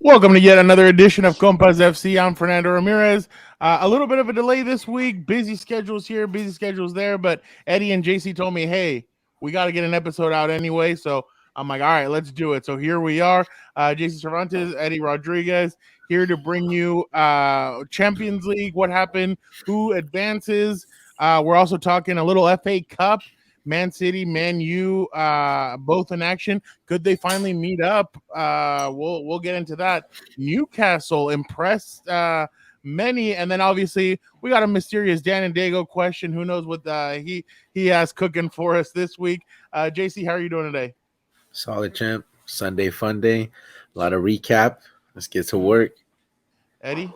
Welcome to yet another edition of Compas FC. I'm Fernando Ramirez. A little bit of a delay this week. Busy schedules here, busy schedules there. But Eddie and J.C. told me, hey, we got to get an episode out anyway. So I'm like, all right, let's do it. So here we are. J.C. Cervantes, Eddie Rodriguez, here to bring you Champions League, what happened, who advances. We're also talking a little FA Cup. Man City, Man U, both in action. Could they finally meet up? We'll get into that. Newcastle impressed many, and then obviously we got a mysterious Dan and Diego question. Who knows what he has cooking for us this week? JC, how are you doing today? Solid champ. Sunday fun day. A lot of recap. Let's get to work. Eddie,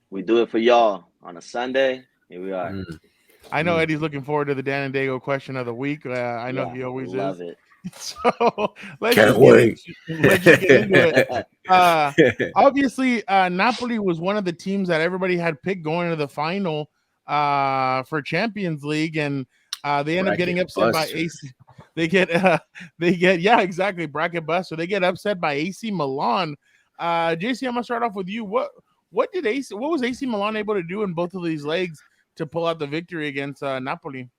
we do it for y'all on a Sunday. Here we are. I know Eddie's looking forward to the Dan and Diego question of the week. I know he always love is. It. So let's Can't just wait. get into it. Obviously, Napoli was one of the teams that everybody had picked going to the final for Champions League, and they end up getting upset by AC. They get exactly, bracket bust. So they get upset by AC Milan. JC, I'm gonna start off with you. What was AC Milan able to do in both of these legs to pull out the victory against Napoli?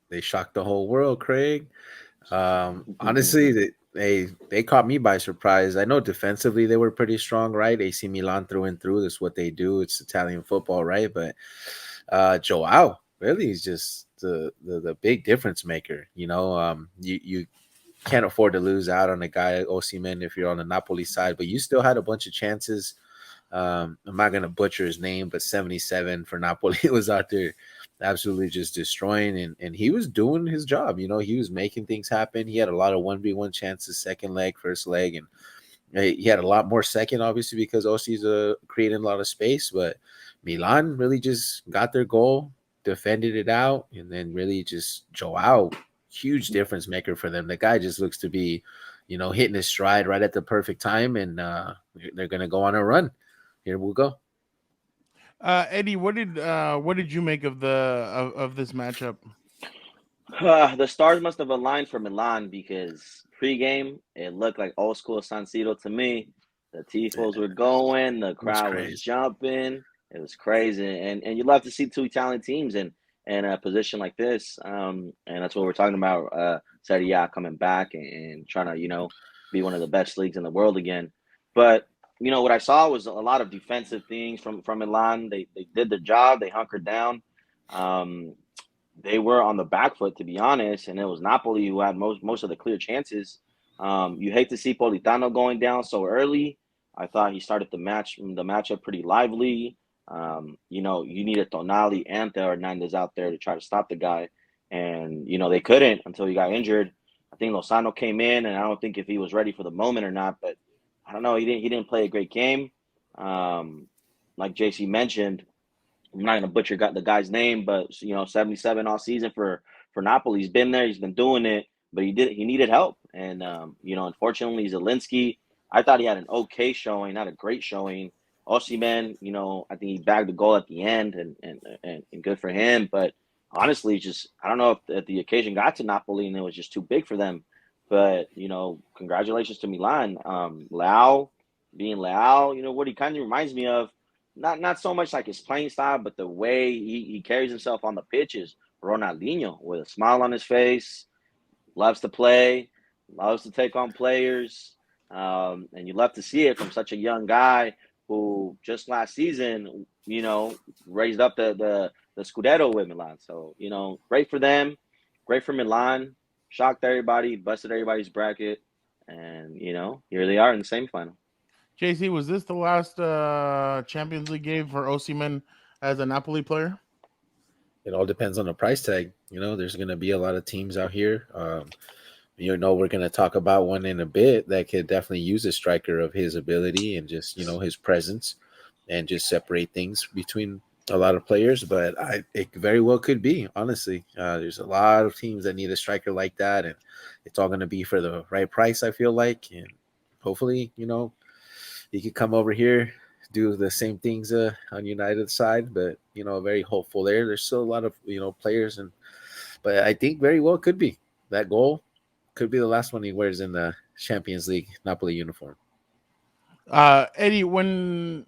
They shocked the whole world, Craig. Honestly, they caught me by surprise. I know defensively they were pretty strong, right? AC Milan through and through. That's what they do. It's Italian football, right? But Joao really is just the big difference maker. You can't afford to lose out on a guy Osimhen if you're on the Napoli side, but you still had a bunch of chances. I'm not going to butcher his name, but 77 for Napoli was out there absolutely just destroying, and he was doing his job. He was making things happen. He had a lot of 1v1 chances, second leg, first leg, and he had a lot more second, obviously, because Ossi's creating a lot of space, but Milan really just got their goal, defended it out, and then really just Joao, huge difference maker for them. The guy just looks to be, hitting his stride right at the perfect time, and they're going to go on a run. Here we'll go. Eddie, what did you make of this matchup? The stars must have aligned for Milan because pregame it looked like old school San Siro to me. The tifos were going, the crowd was jumping. It was crazy, and you love to see two Italian teams in a position like this. And that's what we're talking about. Serie A coming back and trying to be one of the best leagues in the world again, but. What I saw was a lot of defensive things from Milan. They did their job. They hunkered down. They were on the back foot, to be honest, and it was Napoli who had most of the clear chances. You hate to see Politano going down so early. I thought he started the matchup pretty lively. You needed Tonali and Theo Hernandez out there to try to stop the guy, and they couldn't until he got injured. I think Lozano came in, and I don't think if he was ready for the moment or not, but I don't know. He didn't play a great game. Like JC mentioned, I'm not going to butcher the guy's name, but 77 all season for Napoli. He's been there. He's been doing it, but he needed help. And unfortunately, Zielinski, I thought he had an okay showing, not a great showing. Osimhen, I think he bagged the goal at the end, and good for him. But honestly, just I don't know if the occasion got to Napoli and it was just too big for them. But congratulations to Milan. Leao, being Leao, what he kind of reminds me of, not so much like his playing style, but the way he carries himself on the pitch is Ronaldinho, with a smile on his face, loves to play, loves to take on players, and you love to see it from such a young guy who just last season, raised up the Scudetto with Milan. So great for them, great for Milan. Shocked everybody, busted everybody's bracket, and here they are in the semifinal. JC, was this the last Champions League game for Osimhen as a Napoli player? It all depends on the price tag. There's going to be a lot of teams out here. We're going to talk about one in a bit that could definitely use a striker of his ability and just his presence, and just separate things between a lot of players, but it very well could be, honestly. There's a lot of teams that need a striker like that, and it's all going to be for the right price, I feel like. And hopefully, he could come over here, do the same things on United side, but, very hopeful there. There's still a lot of, players, but I think very well could be. That goal could be the last one he wears in the Champions League Napoli uniform. Eddie, when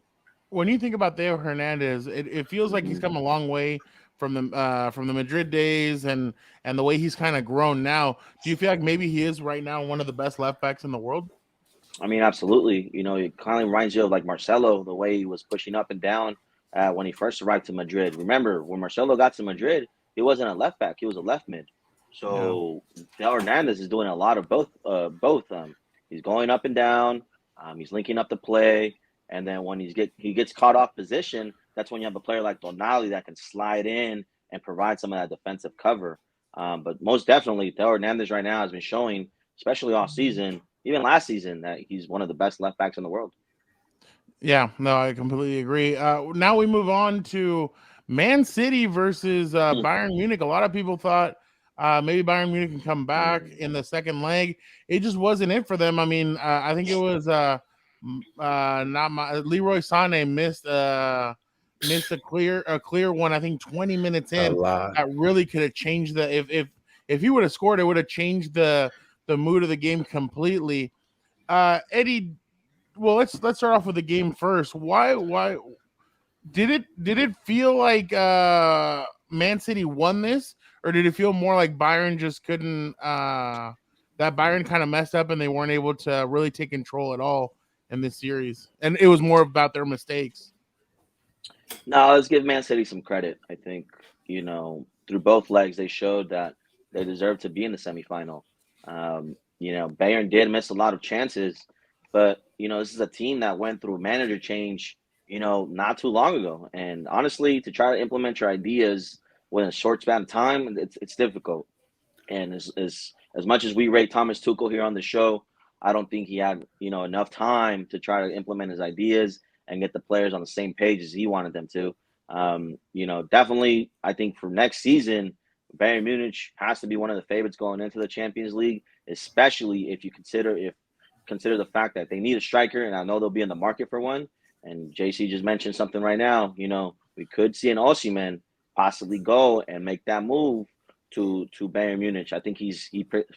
you think about Theo Hernandez, it feels like he's come a long way from the Madrid days and the way he's kind of grown now. Do you feel like maybe he is right now one of the best left backs in the world? I mean, absolutely. You know, it kind of reminds you of like Marcelo, the way he was pushing up and down when he first arrived to Madrid. Remember, when Marcelo got to Madrid, he wasn't a left back; he was a left mid. Yeah. So Del Hernandez is doing a lot of both. Both. He's going up and down. He's linking up the play, and then when he gets caught off position, that's when you have a player like Donali that can slide in and provide some of that defensive cover. But most definitely, Del Hernandez right now has been showing, especially off season, even last season, that he's one of the best left backs in the world. Yeah, no, I completely agree. Now we move on to Man City versus Bayern Munich. A lot of people thought maybe Bayern Munich can come back in the second leg. It just wasn't it for them. I mean, I think it was not my Leroy Sané missed a clear one. I think 20 minutes A in lot. that really could have changed the if he would have scored, it would have changed the mood of the game completely. Eddie, well, let's start off with the game first. Why did it feel like Man City won this, or did it feel more like Bayern just couldn't that Bayern kind of messed up and they weren't able to really take control at all in this series, and it was more about their mistakes? Now, let's give Man City some credit. I think, through both legs, they showed that they deserve to be in the semifinal. Bayern did miss a lot of chances, but, this is a team that went through manager change, not too long ago. And honestly, to try to implement your ideas within a short span of time, it's difficult. And as much as we rate Thomas Tuchel here on the show, I don't think he had enough time to try to implement his ideas and get the players on the same page as he wanted them to. Definitely, I think for next season, Bayern Munich has to be one of the favorites going into the Champions League, especially if you consider the fact that they need a striker, and I know they'll be in the market for one. And JC just mentioned something right now. We could see an Osimhen possibly go and make that move to Bayern Munich. I think he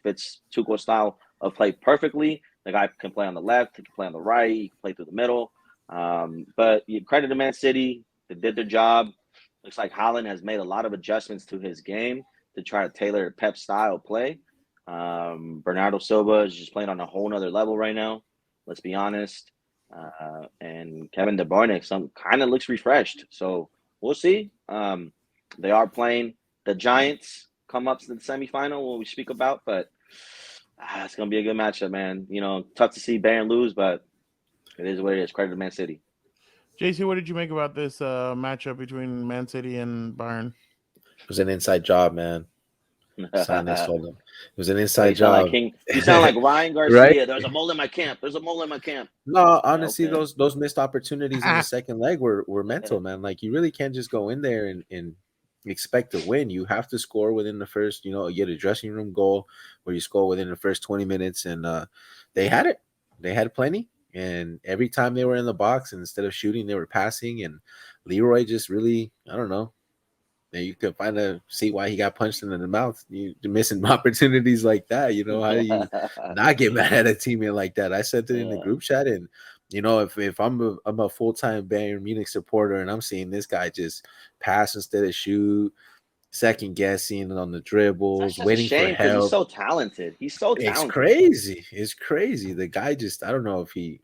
fits Tuchel's style of play perfectly. The guy can play on the left, he can play on the right, he can play through the middle. But you credit to Man City, they did their job. Looks like Haaland has made a lot of adjustments to his game to try to tailor Pep's style play. Bernardo Silva is just playing on a whole nother level right now. Let's be honest. And Kevin De Bruyne some kind of looks refreshed. So we'll see. They are playing the Giants come up to the semifinal when we speak about, but it's going to be a good matchup, man. Tough to see Bayern lose, but it is what it is. Credit to Man City. JC, what did you make about this matchup between Man City and Bayern? It was an inside job, man. Sané told him. It was an So inside you sound like job. you sound like Ryan Garcia. Right? There's a mole in my camp. There's a mole in my camp. No, honestly, Okay. those missed opportunities in the second leg were mental, man. Like you really can't just go in there and expect to win. You have to score within the first, you get a dressing room goal where you score within the first 20 minutes, and they had it. They had plenty, and every time they were in the box, and instead of shooting, they were passing. And Leroy just really, I don't know. You could see why he got punched in the mouth. You're missing opportunities like that. How do you not get mad at a teammate like that? I said it in the group chat, and if I'm a full-time Bayern Munich supporter and I'm seeing this guy just pass instead of shoot, second guessing on the dribbles, That's just a waiting for shame because help. he's so talented. He's so talented. It's crazy. It's crazy. The guy just, I don't know if he,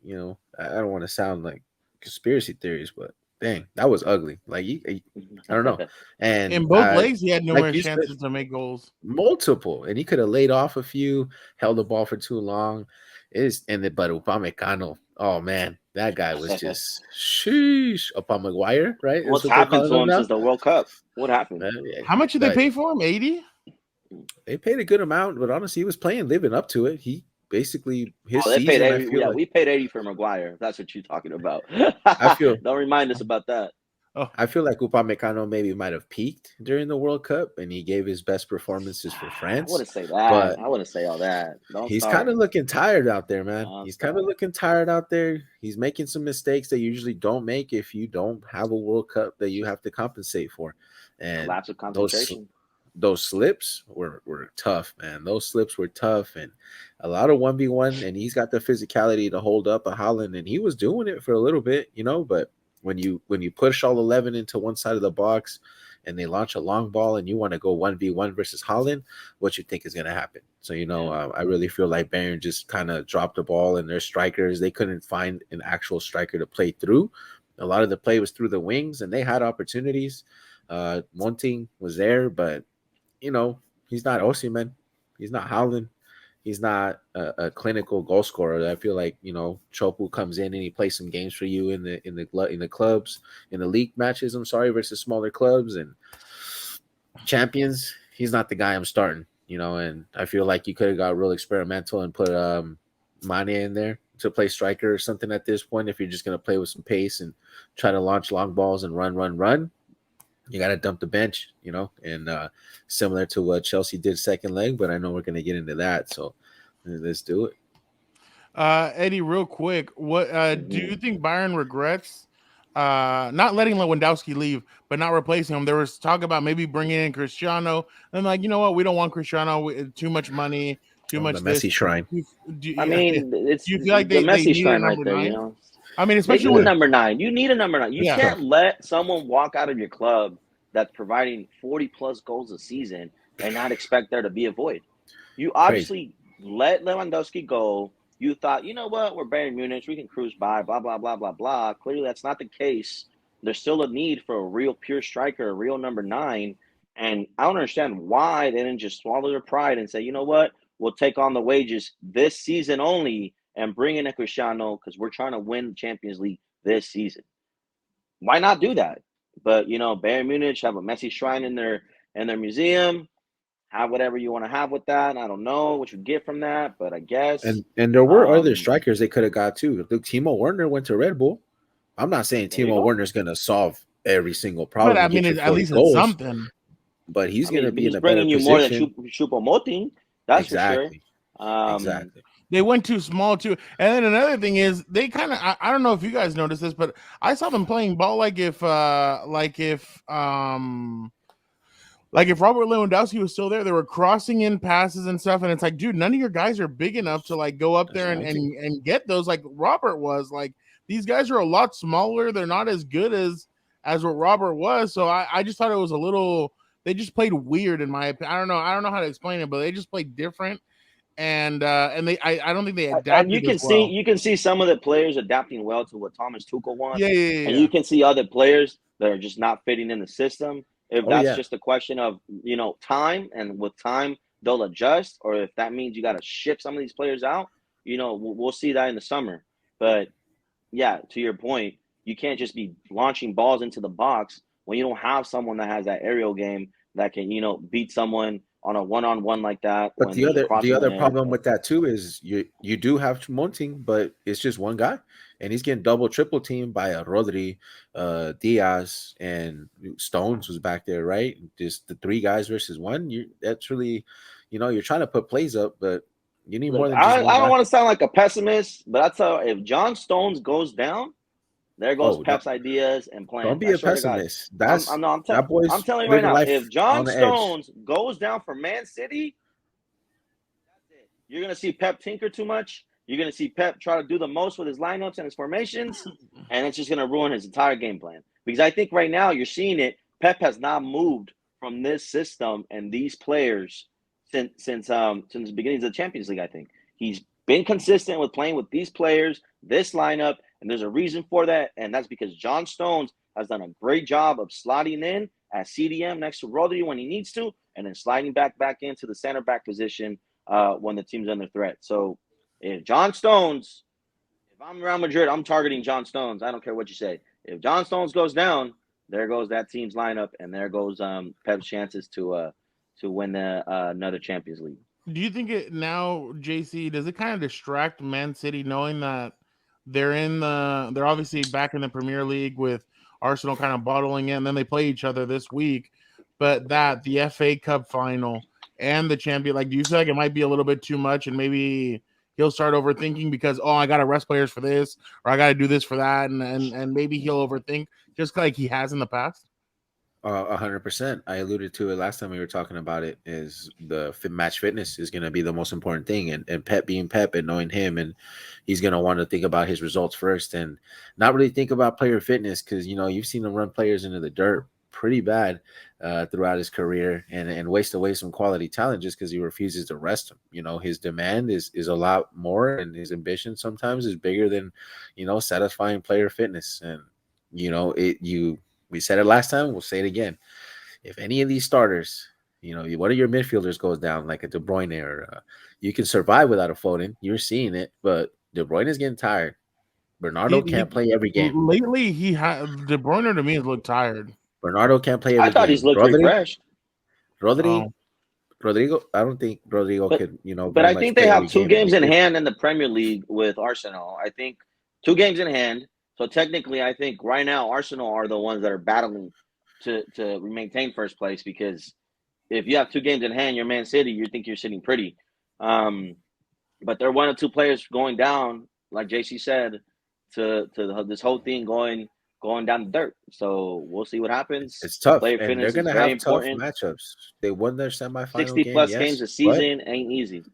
I don't want to sound like conspiracy theories, but dang, that was ugly. Like, I don't know. And In both legs, he had numerous like chances to make goals. Multiple, and he could have laid off a few, held the ball for too long. But Upamecano, oh man, that guy was just sheesh. Upamecano, right? What's happened to him since the World Cup? What happened? How much did they pay for him? 80? They paid a good amount, but honestly, he was living up to it. He basically his they season. Paid 80, I feel like, we paid 80 for Maguire. That's what you're talking about. I feel. Don't remind us about that. Oh. I feel like Upamecano maybe might have peaked during the World Cup, and he gave his best performances for France. I wouldn't say that. I wouldn't say all that. He's kind of looking tired out there, man. He's kind of looking tired out there. He's making some mistakes that you usually don't make if you don't have a World Cup that you have to compensate for. And lapse of concentration. those slips were tough, man. Those slips were tough, and a lot of 1v1, and he's got the physicality to hold up a Holland, and he was doing it for a little bit, but when you push all 11 into one side of the box and they launch a long ball and you want to go 1v1 versus Holland, what you think is going to happen? So, I really feel like Bayern just kind of dropped the ball, and their strikers, they couldn't find an actual striker to play through. A lot of the play was through the wings, and they had opportunities. Monting was there, but he's not Osimhen. He's not Haaland. He's not a clinical goal scorer. I feel like Chopu comes in and he plays some games for you in the clubs, in the league matches. I'm sorry, versus smaller clubs and champions. He's not the guy I'm starting. And I feel like you could have got real experimental and put Mane in there to play striker or something at this point. If you're just gonna play with some pace and try to launch long balls and run. You got to dump the bench, and similar to what Chelsea did second leg, but I know we're going to get into that. So let's do it. Eddie, real quick, what do you think Bayern regrets not letting Lewandowski leave, but not replacing him? There was talk about maybe bringing in Cristiano. And like, you know what? We don't want Cristiano. Too much money, too much the Messi shrine. It's do you feel like they Messi need shrine a right number there, 9? I mean, especially with number 9. You need a number 9. You can't let someone walk out of your club that's providing 40 plus goals a season and not expect there to be a void. You obviously let Lewandowski go. You thought, you know what, we're Bayern Munich, we can cruise by, blah, blah, blah, blah, blah. Clearly, that's not the case. There's still a need for a real pure striker, a real number 9. And I don't understand why they didn't just swallow their pride and say, you know what, we'll take on the wages this season only and bring in a Cristiano because we're trying to win the Champions League this season. Why not do that? But, Bayern Munich have a Messi shrine in their museum. Have whatever you want to have with that. I don't know what you get from that, but I guess. And there were other strikers they could have got too. Look, Timo Werner went to Red Bull. I'm not saying Timo Werner's going to solve every single problem. But I mean, at least it's something. But he's going to be in a better position. He's bringing you more than Choupo-Moting. That's exactly. For sure. Exactly. They went too small too. And then another thing is they kind of, I don't know if you guys noticed this, but I saw them playing ball like if Robert Lewandowski was still there, they were crossing in passes and stuff. And it's like, dude, none of your guys are big enough to like go up there and get those like Robert was. Like these guys are a lot smaller. They're not as good as what Robert was. So I just thought it was a little, they just played weird in my opinion. I don't know how to explain it, but they just played different. And I don't think they adapted. And you can see some of the players adapting well to what Thomas Tuchel wants. Yeah. And you can see other players that are just not fitting in the system. If that's just a question of time, and with time they'll adjust, or if that means you got to ship some of these players out, we'll see that in the summer. But yeah, to your point, you can't just be launching balls into the box when you don't have someone that has that aerial game that can beat someone on a one-on-one like that. But the other problem with that too is you do have Monting, but it's just one guy, and he's getting triple teamed by Rodri, Diaz, and Stones was back there, right? Just the 3 guys versus 1. That's really, you're trying to put plays up, but you need more than just one guy. I don't want to sound like a pessimist, but I tell you, if John Stones goes down, there goes Pep's ideas and plans. Don't be a pessimist. I'm telling you right now, if John Stones goes down for Man City, that's it. You're going to see Pep tinker too much. You're going to see Pep try to do the most with his lineups and his formations, and it's just going to ruin his entire game plan. Because I think right now you're seeing it. Pep has not moved from this system and these players since the beginnings of the Champions League. I think he's been consistent with playing with these players, this lineup. And there's a reason for that, and that's because John Stones has done a great job of sliding in at CDM next to Rodri when he needs to, and then sliding back into the center back position when the team's under threat. So if John Stones, if I'm Real Madrid, I'm targeting John Stones. I don't care what you say. If John Stones goes down, there goes that team's lineup, and there goes Pep's chances to win another Champions League. Do you think it now, JC, does it kind of distract Man City knowing that they're obviously back in the Premier League with Arsenal kind of bottling in, and then they play each other this week, but that the FA Cup final and the champion, like, do you feel like it might be a little bit too much and maybe he'll start overthinking because, I got to rest players for this, or I got to do this for that, and maybe he'll overthink just like he has in the past? 100%. I alluded to it last time we were talking about it. Is the match fitness is going to be the most important thing, and Pep being Pep and knowing him, and he's going to want to think about his results first and not really think about player fitness because you've seen him run players into the dirt pretty bad throughout his career and waste away some quality talent just because he refuses to rest him. His demand is a lot more, and his ambition sometimes is bigger than satisfying player fitness. And we said it last time, we'll say it again. If any of these starters, one of your midfielders goes down, like a De Bruyne, or you can survive without a Foden. You're seeing it, but De Bruyne is getting tired. Bernardo can't play every game. Lately, De Bruyne to me has looked tired. Bernardo can't play every game. I thought he's looked refreshed. Rodrigo, I don't think Rodrigo could, But I think they have 2 games in hand in the Premier League with Arsenal. I think 2 games in hand. So technically, I think right now Arsenal are the ones that are battling to maintain first place, because if you have 2 games in hand, you're Man City, you think you're sitting pretty. But they're 1 or 2 players going down, like J.C. said, to this whole thing going down the dirt. So we'll see what happens. It's tough, Player and they're going to have tough matchups. They won their semifinal 60-plus games a season ain't easy.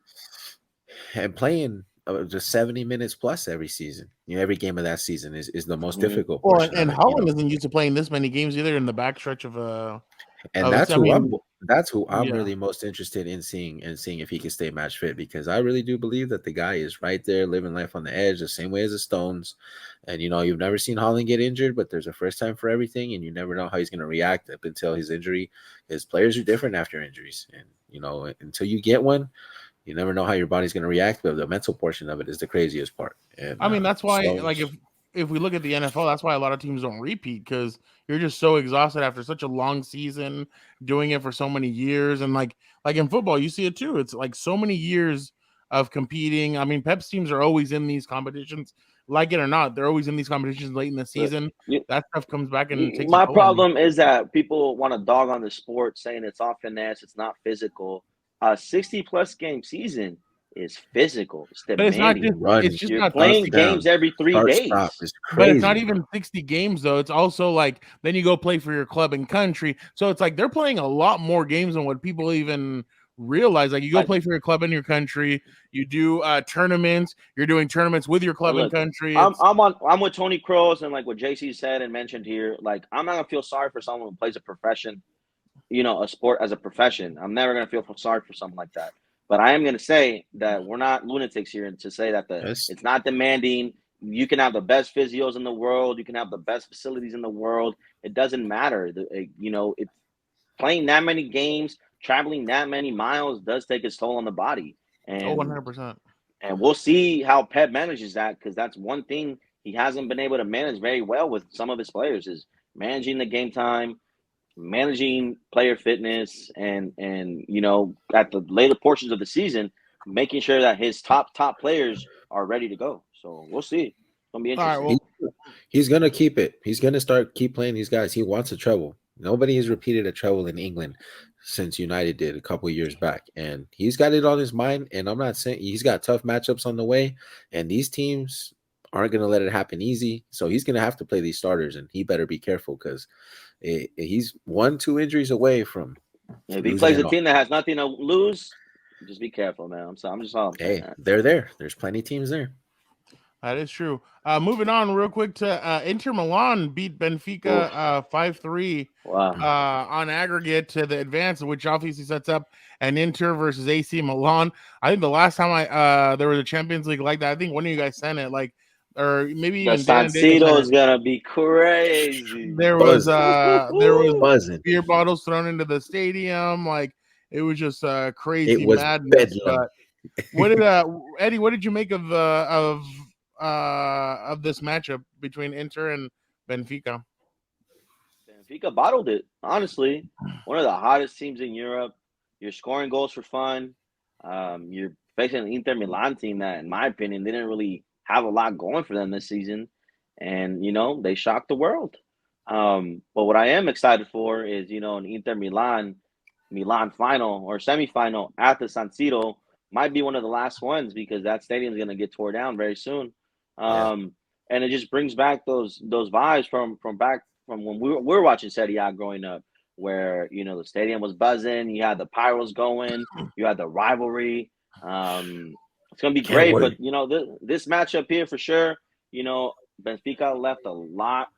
And playing just 70 minutes plus every season. Every game of that season is the most difficult. Well, and Holland isn't used to playing this many games either in the backstretch of and that's who I'm really most interested in seeing if he can stay match fit, because I really do believe that the guy is right there living life on the edge the same way as the Stones. And you've never seen Holland get injured, but there's a first time for everything, and you never know how he's going to react up until his injury. His players are different after injuries, and until you get one, you never know how your body's going to react. But the mental portion of it is the craziest part. And I mean, that's why, like, if we look at the NFL, that's why a lot of teams don't repeat, because you're just so exhausted after such a long season, doing it for so many years. And like in football, you see it too. It's like so many years of competing. I mean, Pep's teams are always in these competitions, like it or not. They're always in these competitions late in the season. That stuff comes back and takes. My problem is that people want to dog on the sport, saying it's all finesse, it's not physical. A 60-plus game season is physical. It's demanding. It's just you're not playing games every 3 days. But it's not even 60 games though. It's also like then you go play for your club and country. So it's like they're playing a lot more games than what people even realize. Like you go play for your club and your country. You do tournaments. You're doing tournaments with your club and country. I'm with Tony Kroos, and like what JC said and mentioned here. Like I'm not gonna feel sorry for someone who plays a profession, a sport as a profession. I'm never gonna feel sorry for something like that. But I am going to say that we're not lunatics here, and to say that it's not demanding. You can have the best physios in the world. You can have the best facilities in the world. It doesn't matter. It's playing that many games, traveling that many miles does take its toll on the body. And 100%. And we'll see how Pep manages that, because that's one thing he hasn't been able to manage very well with some of his players, is managing the game time, managing player fitness, and at the later portions of the season, making sure that his top players are ready to go. So we'll see. It's gonna be interesting. He's gonna keep it. He's gonna keep playing these guys. He wants a treble. Nobody has repeated a treble in England since United did a couple of years back, and he's got it on his mind. And I'm not saying he's got tough matchups on the way, and these teams aren't gonna let it happen easy. So he's gonna have to play these starters, and he better be careful, because he's 1-2 injuries away from. If he plays a team that has nothing to lose, just be careful, man. I'm just all saying. Hey, they're there. There's plenty of teams there. That is true. Moving on real quick to Inter Milan beat Benfica 5-3 on aggregate to the advance, which obviously sets up an Inter versus AC Milan. I think the last time there was a Champions League like that, I think one of you guys sent it, like, or maybe even San Siro is gonna be crazy. There was beer bottles thrown into the stadium, like it was just crazy madness. But what did Eddie? What did you make of this matchup between Inter and Benfica? Benfica bottled it. Honestly, one of the hottest teams in Europe. You're scoring goals for fun. You're facing an Inter Milan team that, in my opinion, didn't really have a lot going for them this season, and they shocked the world. But what I am excited for is an Inter Milan final or semifinal at the San Siro. Might be one of the last ones, because that stadium is going to get tore down very soon. And it just brings back those vibes from when we were watching Serie A growing up, where the stadium was buzzing. You had the pyros going. You had the rivalry. It's gonna be great, but this matchup here for sure. Benfica left a lot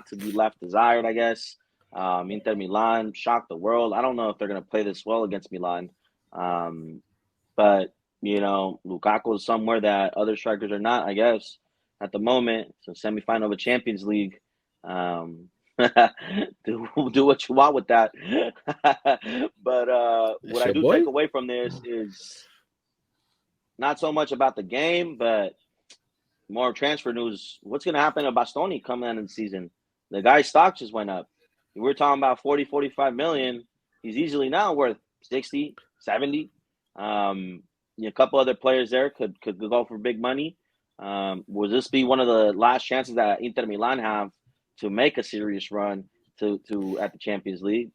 to be left desired, I guess. Inter Milan shocked the world. I don't know if they're gonna play this well against Milan, but Lukaku is somewhere that other strikers are not, I guess, at the moment. So semifinal of a Champions League. Do what you want with that. But what I do take away from this is not so much about the game, but more transfer news. What's going to happen to Bastoni coming in the season? The guy's stock just went up. We're talking about 40, 45 million. He's easily now worth 60, 70. A couple other players there could go for big money. Will this be one of the last chances that Inter Milan have to make a serious run to at the Champions League?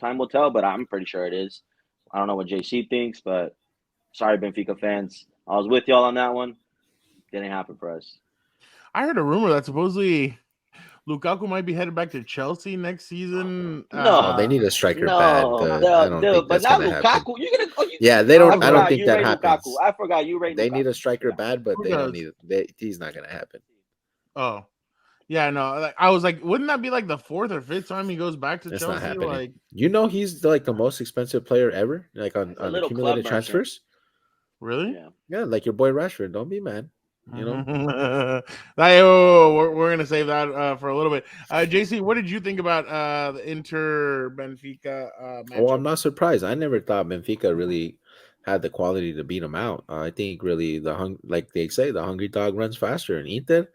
Time will tell, but I'm pretty sure it is. I don't know what J.C. thinks, but sorry, Benfica fans. I was with y'all on that one. Didn't happen for us. I heard a rumor that supposedly Lukaku might be headed back to Chelsea next season. No, they need a striker bad. I don't think that's not gonna Lukaku. happen. You're gonna. Yeah, they don't. I don't think that happens. Lukaku. I forgot you rate. They Lukaku. need a striker bad, but they don't need. He's not gonna happen. Oh, yeah, no. I was like, wouldn't that be like the fourth or fifth time he goes back to Chelsea? Not happening. Like, he's like the most expensive player ever, like on accumulated transfers. Really? Yeah, like your boy Rashford. Don't be mad. We're gonna save that for a little bit. JC, what did you think about the Inter Benfica matchup? Well, I'm not surprised. I never thought Benfica really had the quality to beat them out. I think really like they say, the hungry dog runs faster. And Inter,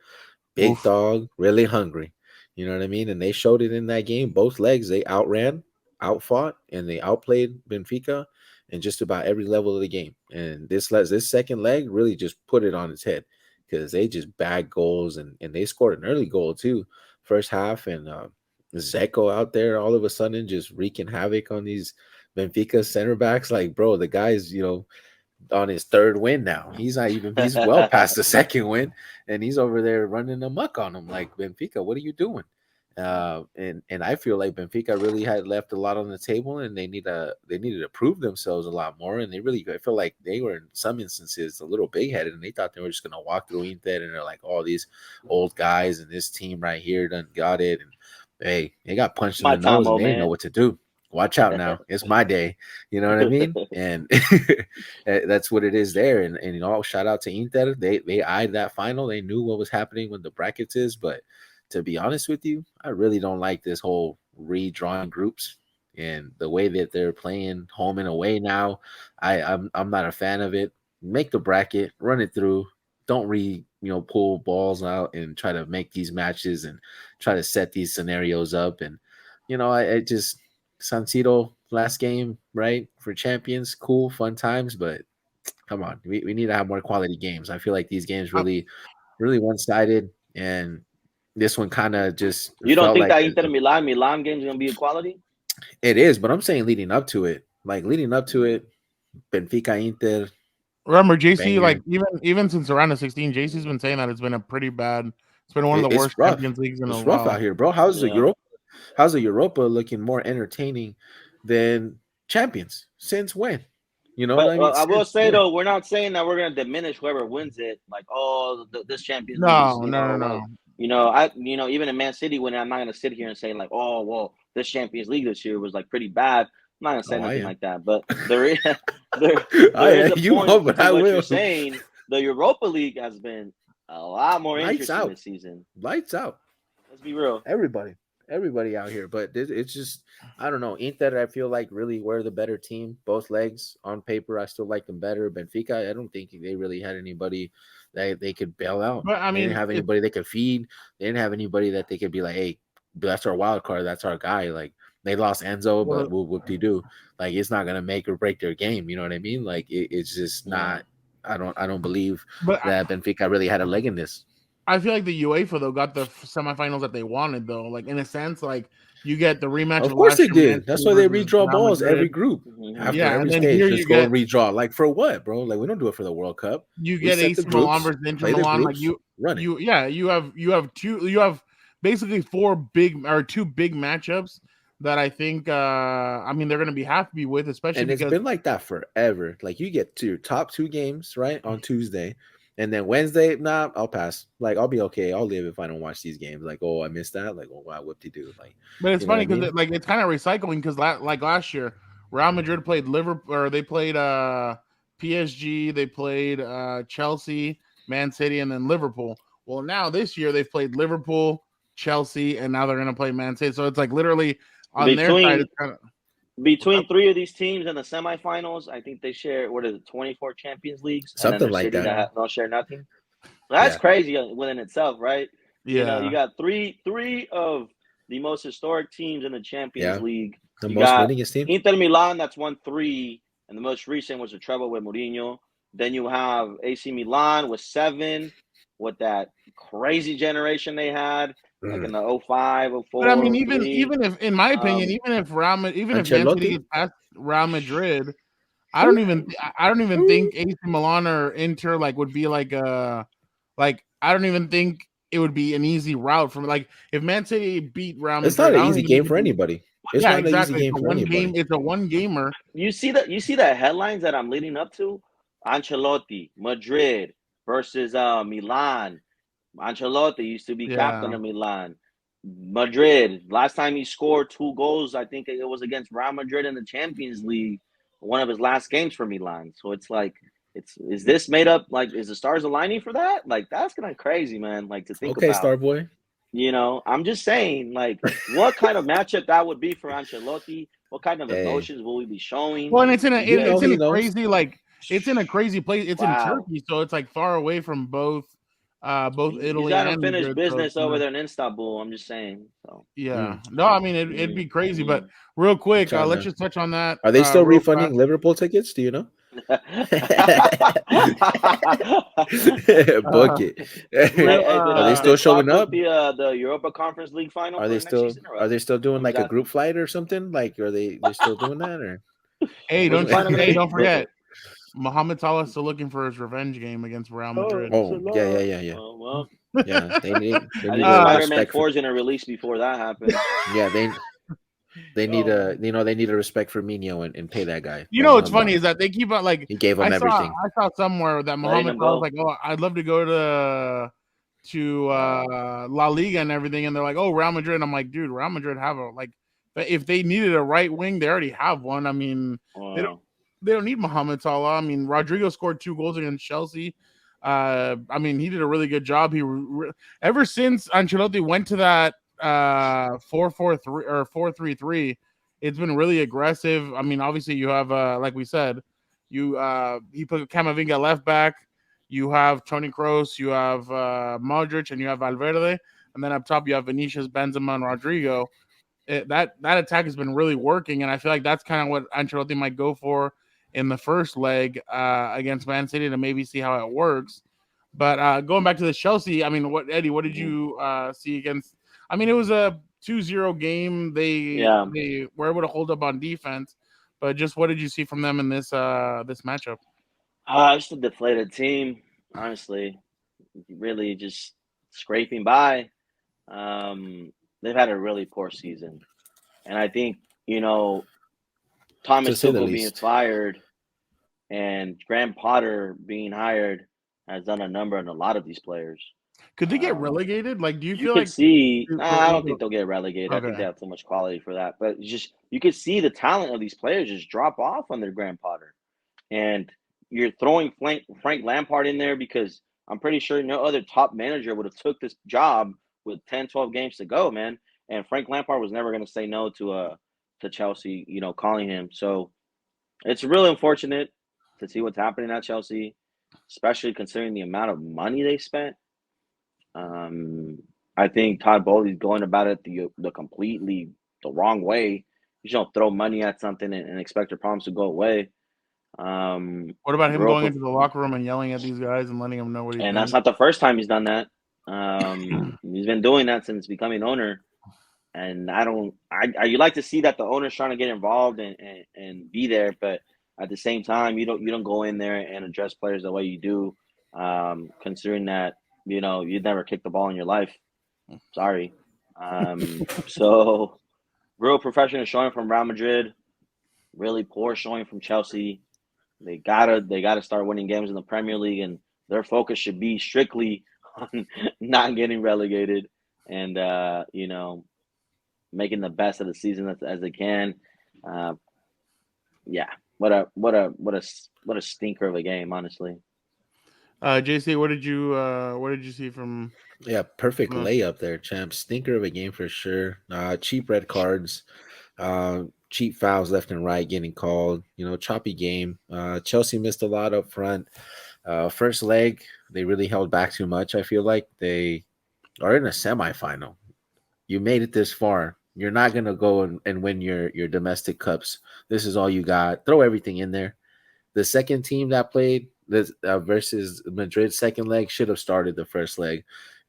big dog, really hungry. You know what I mean? And they showed it in that game. Both legs, they outran, outfought, and they outplayed Benfica in just about every level of the game. And this second leg really just put it on its head, because they just bagged goals and they scored an early goal too, first half. And Zeko out there all of a sudden just wreaking havoc on these Benfica center backs. Like, bro, the guy's on his third win now. He's well past the second win, and he's over there running amok on them. Like, Benfica, what are you doing? And I feel like Benfica really had left a lot on the table, and they needed to prove themselves a lot more. And I feel like they were in some instances a little big headed, and they thought they were just gonna walk through Inter, and they're like, all these old guys and this team right here done got it. And hey, they got punched in the nose, and they didn't know what to do. Watch out now. It's my day. You know what I mean? And that's what it is there. And shout out to Inter. They eyed that final. They knew what was happening with the brackets is, but to be honest with you, I really don't like this whole redrawing groups and the way that they're playing home and away now. I'm not a fan of it. Make the bracket, run it through. Don't pull balls out and try to make these matches and try to set these scenarios up. And I just San Siro last game, right, for champions, cool, fun times, but come on, we need to have more quality games. I feel like these games really one-sided, and this one kind of just. You don't think that Inter Milan game is gonna be equality? It is, but I'm saying leading up to it, Benfica Inter. Remember, JC, like even since around the 16, JC's been saying that it's been a pretty bad. It's been one of the worst Champions Leagues in a while. It's rough out here, bro. How's the Europa looking more entertaining than Champions? Since when? I will say though, we're not saying that we're gonna diminish whoever wins it. Like, this Champions League. No. Even in Man City, when I'm not gonna sit here and say like, oh well, this Champions League this year was like pretty bad. I'm not gonna say nothing like that. But there is a point to what you're saying. The Europa League has been a lot more interesting this season. Lights out. Let's be real. Everybody out here, but it's just, I don't know. Inter, I feel like really we're the better team. Both legs on paper, I still like them better. Benfica, I don't think they really had anybody that they could bail out. But I mean, they didn't have anybody they could feed. They didn't have anybody that they could be like, hey, that's our wild card. That's our guy. Like, they lost Enzo, but what do you do? Like, it's not gonna make or break their game. You know what I mean? Like, it's just not. I don't believe that Benfica really had a leg in this. I feel like the UEFA though got the semifinals that they wanted though. Like, in a sense, like you get the rematch. Of course they did. That's why they redraw balls every group. After every stage, just go and redraw. Like, for what, bro? Like, we don't do it for the World Cup. You get AC Milan versus Inter Milan. Like you have basically two big matchups that I think I mean they're going to be happy with, especially And it's because been like that forever. Like you get to your top 2 games right on Tuesday, and then Wednesday, nah, I'll pass. Like I'll be okay. I'll live if I don't watch these games. Like, oh, I missed that. Like, oh wow, whoop-de-doo. Like, but it's you know what funny I mean? because like it's kind of recycling because like last year Real Madrid played Liverpool or they played PSG, they played Chelsea, Man City, and then Liverpool. Well, now this year they've played Liverpool, Chelsea, and now they're going to play Man City. So it's like literally on their side, Between it's kind of between 3 of these teams in the semifinals, I think they share what is it, 24 Champions Leagues, and then Something there's like City that. that don't share nothing. That's Yeah. crazy within itself, right? yeah. You got three of the most historic teams in the Champions Yeah. League. The You most got winningest teams. Inter Milan that's won 3, and the most recent was a treble with Mourinho. Then you have AC Milan with 7, with that crazy generation they had, like in the 05, But I 04, mean, 03. even if, in my opinion, even if Man City Ancelotti. gets past Real Madrid, Ooh. I don't even think AC Milan or Inter like would be like I don't even think it would be an easy route from like if Man City beat Real It's not Madrid, an I don't easy even think game it'd for be anybody. It's yeah, not an easy exactly. game for anybody. It's a one gamer. You see the headlines that I'm leading up to? Ancelotti, Madrid versus Milan. Ancelotti used to be captain Yeah. of Milan. Madrid, last time he scored 2 goals, I think it was against Real Madrid in the Champions League, one of his last games for Milan. So it's like, is this made up? Like, is the stars aligning for that? Like, that's kind of crazy, man. Like to think Okay, about. Starboy. I'm just saying, like, what kind of matchup that would be for Ancelotti? What kind of Hey, emotions will we be showing? Well, and it's in you know Because he knows. it's in a crazy place. It's in wow, Turkey, so it's like far away from both he's Italy got and unfinished Madrid. So business it's over not, there in Istanbul. I'm just saying. So, yeah. Mm. No, I mean it'd mm, be crazy, but mm. real quick, Trying let's to. just touch on that Are they still real fast. refunding Liverpool tickets? Do you know? Book Uh, it. Hey, real hey, Are they still did showing Klopp book up? the Europa Conference League final Are for they next still season or are what? they still doing I'm just like a group asking. flight or something? Like are they still doing that or Where's the final gonna hey, be? don't forget Mohamed Salah still looking for his revenge game against Real Oh, Madrid. oh yeah Salah. yeah. Oh well, Yeah, I they need think a Spider-Man respect for 4 is gonna release before that happens. yeah, they need Oh, a they need a respect for Mino and pay that guy. you Don't know let what's him funny is that they keep on like he gave him everything. I saw somewhere that Letting Mohamed him Salah was go. like, oh, I'd love to go to La Liga and everything, and they're like, oh, Real Madrid. I'm like, dude, Real Madrid have a like, if they needed a right wing, they already have one. I mean, they don't Wow. they don't need Mohamed Salah. I mean, Rodrigo scored 2 goals against Chelsea. I mean, he did a really good job. Ever since Ancelotti went to that 4-4-3 or 4-3-3, it's been really aggressive. I mean, obviously you have like we said, he put Camavinga left back. You have Toni Kroos, you have Modric, and you have Valverde, and then up top you have Vinicius, Benzema, and Rodrigo. That attack has been really working, and I feel like that's kind of what Ancelotti might go for in the first leg against Man City to maybe see how it works. But going back to the Chelsea, I mean, what did you see against? I mean, it was a 2-0 game. Yeah. They were able to hold up on defense, but just what did you see from them in this matchup? Just a deflated team, honestly. Really just scraping by. They've had a really poor season. And I think, To Thomas say the Tuchel being least. fired and Graham Potter being hired has done a number on a lot of these players. Could they get relegated? Like, do you You feel could like see, for I don't like think they'll get relegated. I think they okay? have too much quality for that. But you could see the talent of these players just drop off under Graham Potter. And you're throwing Frank Lampard in there because I'm pretty sure no other top manager would have took this job with 10, 12 games to go, man. And Frank Lampard was never going to say no to Chelsea, calling him. So it's really unfortunate to see what's happening at Chelsea, especially considering the amount of money they spent. I think Todd Bowley's going about it the completely the wrong way. You just don't throw money at something and expect your problems to go away. What about him going Europa, into the locker room and yelling at these guys and letting them know what he and that's thinks? not the first time he's done that. He's been doing that since becoming owner. And you like to see that the owner's trying to get involved and be there, but at the same time, you don't go in there and address players the way you do, considering that you'd never kicked the ball in your life. Sorry. So real professional showing from Real Madrid, really poor showing from Chelsea. They gotta start winning games in the Premier League, and their focus should be strictly on not getting relegated and making the best of the season as they can. Yeah, what a stinker of a game, honestly. JC, what did you see from? Yeah, perfect Uh, layup there, champ. Stinker of a game for sure. Cheap red cards, cheap fouls left and right getting called. Choppy game. Chelsea missed a lot up front. First leg, they really held back too much. I feel like they are in a semifinal. You made it this far. You're not gonna go and win your domestic cups. This is all you got. Throw everything in there. The second team that played this versus Madrid second leg should have started the first leg.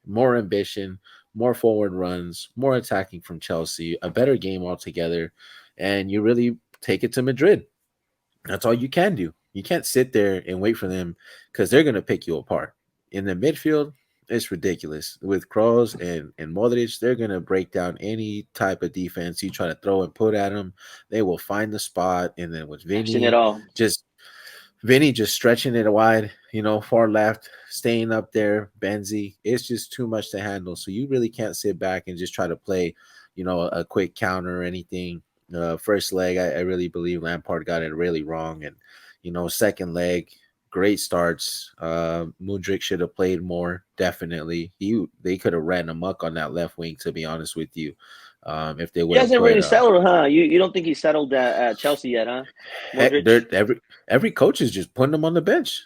More ambition, more forward runs, more attacking from Chelsea, a better game altogether, and you really take it to Madrid. That's all you can do. You can't sit there and wait for them because they're going to pick you apart. In the midfield, it's ridiculous. With Kroos and Modric, they're going to break down any type of defense you try to throw and put at them. They will find the spot. And then with I've seen it all. Vinny just stretching it wide, far left, staying up there, Benzi. It's just too much to handle. So you really can't sit back and just try to play, a quick counter or anything. First leg, I really believe Lampard got it really wrong. And, second leg, great starts. Mudryk should have played more, definitely. They could have ran amok on that left wing, to be honest with you. If they would He have hasn't put really settled, huh? You don't think he settled at Chelsea yet, huh? every coach is just putting him on the bench.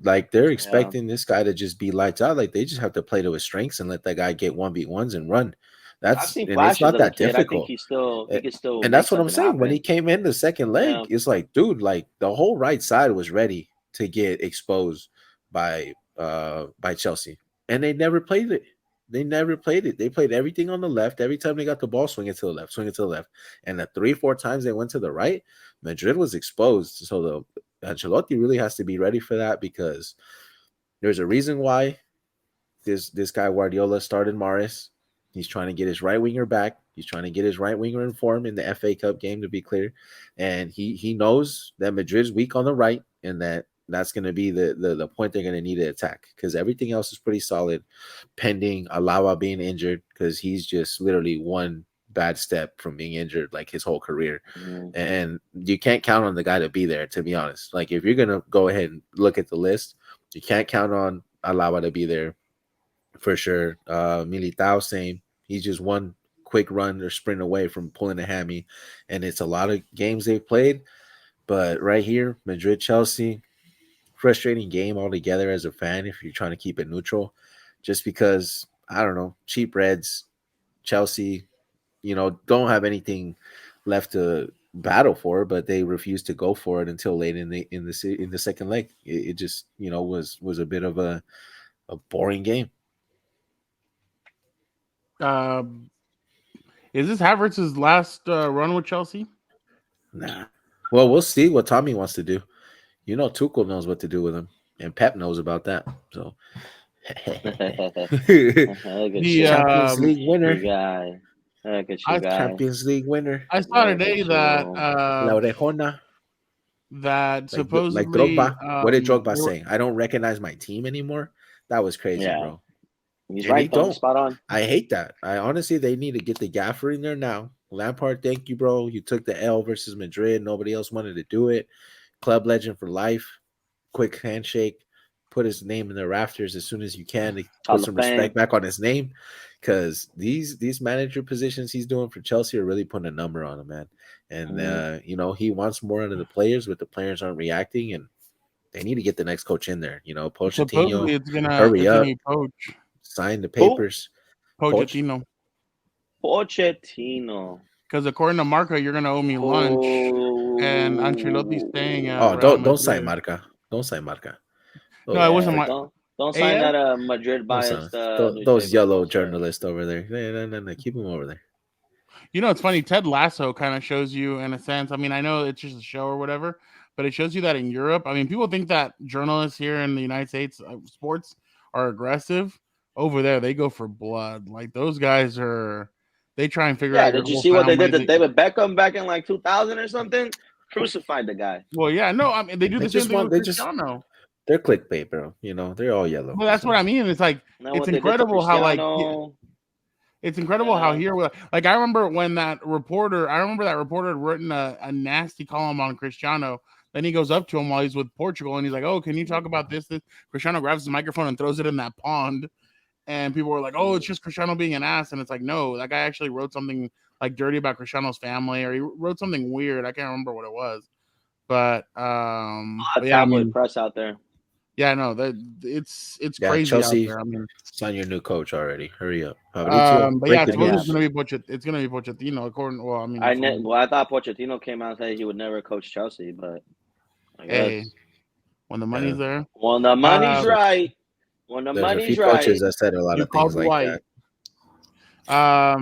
Like they're Yeah. expecting this guy to just be lights out. Like they just have to play to his strengths and let that guy get 1v1s and run. I've That's seen and it's flashes not of the that kid. I think difficult. he could still And make that's what I'm something saying. When he happen. came in the second leg, Yeah. it's like, dude, like the whole right side was ready to get exposed by Chelsea. And they never played it. They never played it. They played everything on the left. Every time they got the ball, swing it to the left, swing it to the left. And the 3-4 times they went to the right, Madrid was exposed. So the Ancelotti really has to be ready for that because there's a reason why this guy Guardiola started Maris. He's trying to get his right winger back. He's trying to get his right winger in form in the FA Cup game, to be clear. And he knows that Madrid's weak on the right and that's going to be the point they're going to need to attack because everything else is pretty solid, pending Alawa being injured because he's just literally one bad step from being injured like his whole career. Mm-hmm. And you can't count on the guy to be there, to be honest. Like if you're going to go ahead and look at the list, you can't count on Alawa to be there for sure. Militao, same. He's just one quick run or sprint away from pulling a hammy. And it's a lot of games they've played. But right here, Madrid, Chelsea, frustrating game altogether as a fan if you're trying to keep it neutral. Just because, I don't know, cheap Reds, Chelsea, don't have anything left to battle for, but they refused to go for it until late in the second leg. It just, was a bit of a boring game. Is this Havertz's last run with Chelsea? Nah. Well, we'll see what Tommy wants to do. Tuchel knows what to do with him, and Pep knows about that. So, the Champions League winner. Guy. Look at you, guy. Champions League winner. I saw today that La Orejona. That like supposedly Drogba. What did Drogba say? I don't recognize my team anymore. That was crazy, bro. He's and right, though. Spot on. I hate that. Honestly, they need to get the gaffer in there now. Lampard, thank you, bro. You took the L versus Madrid. Nobody else wanted to do it. Club legend for life. Quick handshake. Put his name in the rafters as soon as you can to put some respect back on his name. Because these manager positions he's doing for Chelsea are really putting a number on him, man. And he wants more out of the players, but the players aren't reacting, and they need to get the next coach in there. Pochettino, hurry up, sign the papers. Pochettino. Because according to Marca, you're gonna owe me lunch, and Ancelotti's staying at Real don't sign Marca. Don't sign Marca. No, it wasn't my. Don't sign that Madrid biased. Those yellow journalists over there. No, keep them over there. It's funny. Ted Lasso kind of shows you, in a sense. I mean, I know it's just a show or whatever, but it shows you that in Europe. I mean, people think that journalists here in the United States, sports, are aggressive. Over there, they go for blood. Like those guys are. They try and figure Yeah, out your did you whole see what they family. did to David Beckham back in like 2000 or something? Crucified the guy. Well, yeah, no, I mean they do They the same just thing want. with They just. Cristiano. They're clickbait, bro. You know, they're all yellow. Well, that's so. what I mean. It's like Know it's what they did to incredible how like Cristiano. it's incredible how here like I remember when that reporter had written a nasty column on Cristiano. Then he goes up to him while he's with Portugal and he's like, "Oh, can you talk about this?" Cristiano grabs the microphone and throws it in that pond. And people were like, "Oh, it's just Cristiano being an ass." And it's like, no, that guy actually wrote something like dirty about Cristiano's family, or he wrote something weird. I can't remember what it was. But yeah, I mean, press out there. Yeah, no, it's crazy Chelsea, out there. I mean, sign your new coach already. Hurry up. but yeah, it's gonna be Pochettino. According, well, I mean, I thought Pochettino came out and said he would never coach Chelsea, but I guess when the money's there, when the money's right, when the there's money's a few right, coaches that said a lot of things like that. All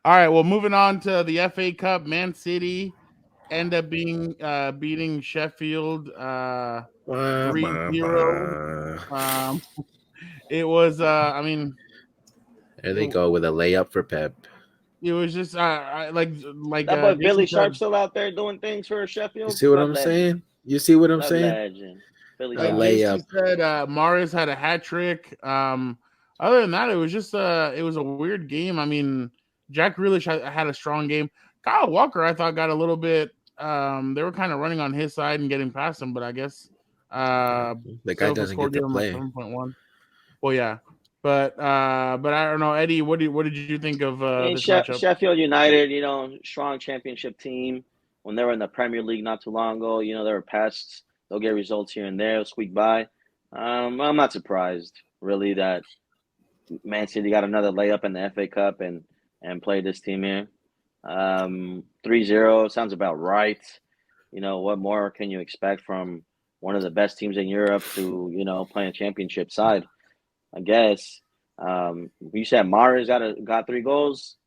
right. Well, moving on to the FA Cup, Man City end up being beating Sheffield 3-0. It was I mean, there they go with a layup for Pep. It was just like that boy Billy Sharp still out there doing things for Sheffield. You see what I'm saying? You see what I'm saying? Legend. Billy like layup. JC said, Mahrez had a hat trick. Other than that, it was just it was a weird game. I mean, Jack Grealish had a strong game. Kyle Walker, I thought, got a little bit. They were kind of running on his side and getting past him, but I guess the guy doesn't get to play. 7.1. Well, yeah, but I don't know, Eddie. What did you think of this matchup? Sheffield United, strong championship team. When they were in the Premier League not too long ago, they were pests. They'll get results here and there, squeak by. I'm not surprised, really, that Man City got another layup in the FA Cup and played this team here. 3-0 sounds about right. What more can you expect from one of the best teams in Europe to, play a championship side? I guess. You said Mahrez got 3 goals,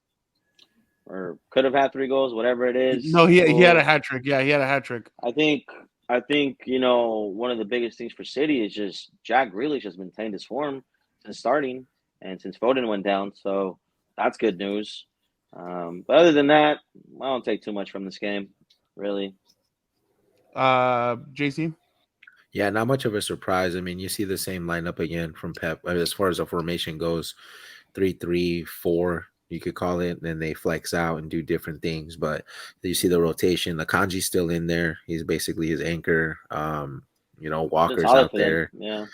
or could have had 3 goals, whatever it is. No, he had a hat trick. Yeah, he had a hat trick. I think one of the biggest things for City is just Jack Grealish has maintained his form since starting and since Foden went down, so that's good news. But other than that, I don't take too much from this game, really. JC? Yeah, not much of a surprise. I mean, you see the same lineup again from Pep. I mean, as far as the formation goes, 3-3-4, you could call it. Then they flex out and do different things. But you see the rotation. Akanji's still in there. He's basically his anchor. Walker's out there. Yeah.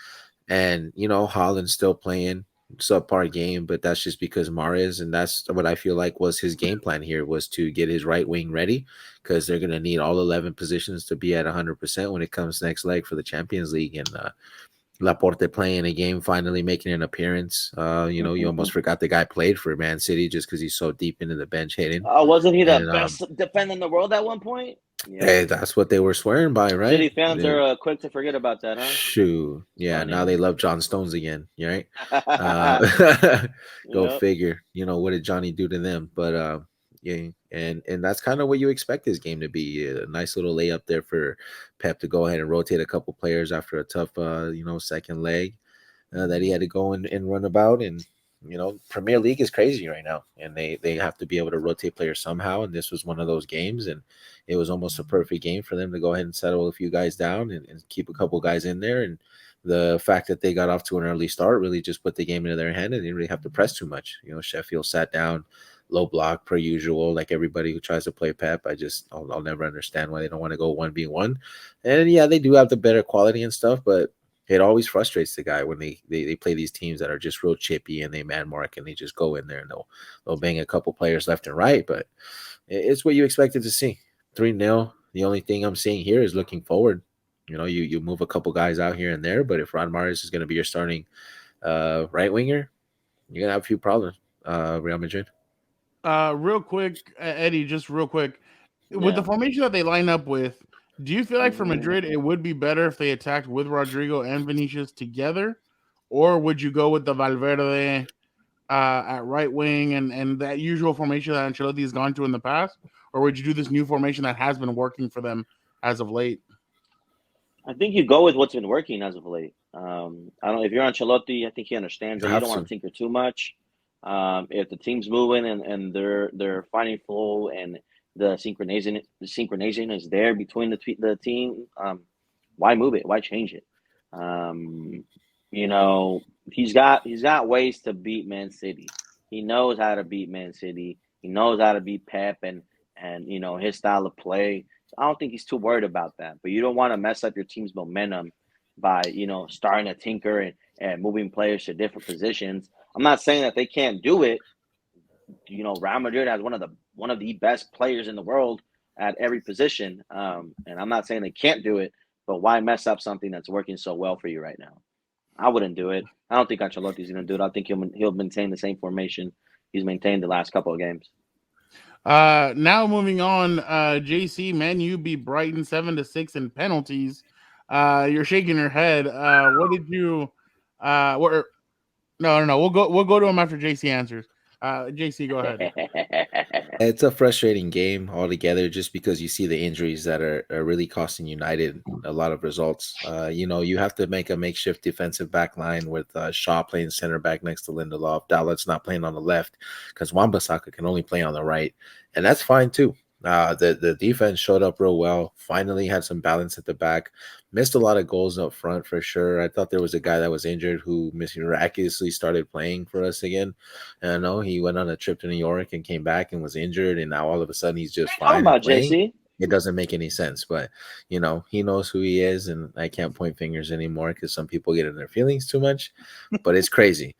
And, Haaland's still playing. Subpar game, but that's just because Mahrez, and that's what I feel like was his game plan here, was to get his right wing ready, because they're going to need all 11 positions to be at 100% when it comes next leg for the Champions League. And Laporte playing a game, finally making an appearance. You almost forgot the guy played for Man City just because he's so deep into the bench hitting. Wasn't he the best defender in the world at one point? Yeah. Hey, that's what they were swearing by, right? City fans are quick to forget about that, huh? Shoot. Yeah, funny. Now they love John Stones again, right? Go figure. What did Johnny do to them? But yeah, and that's kind of what you expect this game to be. A nice little layup there for Pep to go ahead and rotate a couple players after a tough, second leg that he had to go and run about. And Premier League is crazy right now, and they have to be able to rotate players somehow. And this was one of those games, and it was almost a perfect game for them to go ahead and settle a few guys down and keep a couple guys in there. And the fact that they got off to an early start really just put the game into their hand, and they didn't really have to press too much. Sheffield sat down, low block per usual, like everybody who tries to play Pep. I'll never understand why they don't want to go 1v1. And yeah, they do have the better quality and stuff, but it always frustrates the guy when they play these teams that are just real chippy and they man mark and they just go in there and they'll bang a couple players left and right. But it's what you expected to see. 3-0. The only thing I'm seeing here is looking forward. You move a couple guys out here and there, but if Ron Mahrez is going to be your starting right winger, you're going to have a few problems, Real Madrid. Real quick, Eddie, just real quick. Yeah. With the formation that they line up with, do you feel like for Madrid it would be better if they attacked with Rodrigo and Vinicius together? Or would you go with the Valverde at right wing and that usual formation that Ancelotti has gone to in the past? Or would you do this new formation that has been working for them as of late? I think you go with what's been working as of late. I don't know if you're Ancelotti, I think he understands that you don't want to tinker too much. If the team's moving and they're finding flow and the synchronization is there between the team, why move it? Why change it? He's got ways to beat Man City. He knows how to beat Man City. He knows how to beat Pep and his style of play. So I don't think he's too worried about that. But you don't want to mess up your team's momentum by starting to tinker and moving players to different positions. I'm not saying that they can't do it. Real Madrid has one of the best players in the world at every position, and I'm not saying they can't do it. But why mess up something that's working so well for you right now? I wouldn't do it. I don't think Ancelotti's going to do it. I think he'll maintain the same formation he's maintained the last couple of games. Now moving on, JC, Man U beat Brighton 7-6 in penalties. You're shaking your head. What did you? No. We'll go to him after JC answers. JC, go ahead. It's a frustrating game altogether just because you see the injuries that are really costing United a lot of results. You have to make a makeshift defensive back line with Shaw playing center back next to Lindelof. Dalot's not playing on the left because Wan-Bissaka can only play on the right. And that's fine too. The defense showed up real well. Finally had some balance at the back. Missed a lot of goals up front for sure. I thought there was a guy that was injured who miraculously started playing for us again. And I know he went on a trip to New York and came back and was injured, and now all of a sudden he's just fine and playing. JC? It doesn't make any sense, but he knows who he is, and I can't point fingers anymore because some people get in their feelings too much. But it's crazy.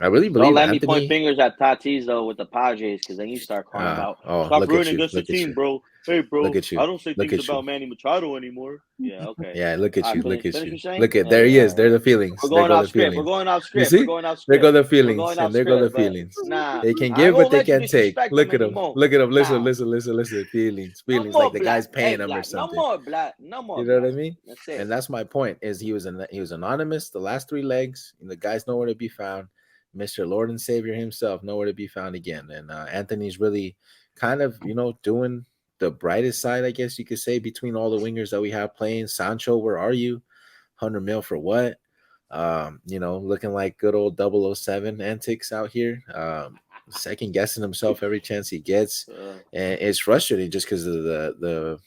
I really believe. Don't let me point fingers at Tatis though with the Padres, because then you start crying about stop rooting against the team, bro. Hey, bro, look at you. I don't say things about Manny Machado anymore. Yeah, okay. Yeah, look at you. Look at you. Look at there he is. There are the feelings. We're going off script. We're going off script. You see? There go the feelings. And there go the feelings. They can give, but they can't take. Look at them. Look at them. Listen. Feelings. Like the guy's paying them or something. No more black. No more. You know what I mean? And that's my point. Is he was anonymous the last 3 legs, and the guy's nowhere to be found. Mr. Lord and Savior himself, nowhere to be found again. And Anthony's really kind of, doing the brightest side, I guess you could say, between all the wingers that we have playing. Sancho, where are you? 100 mil for what? Looking like good old 007 antics out here. Second guessing himself every chance he gets. And it's frustrating just because of the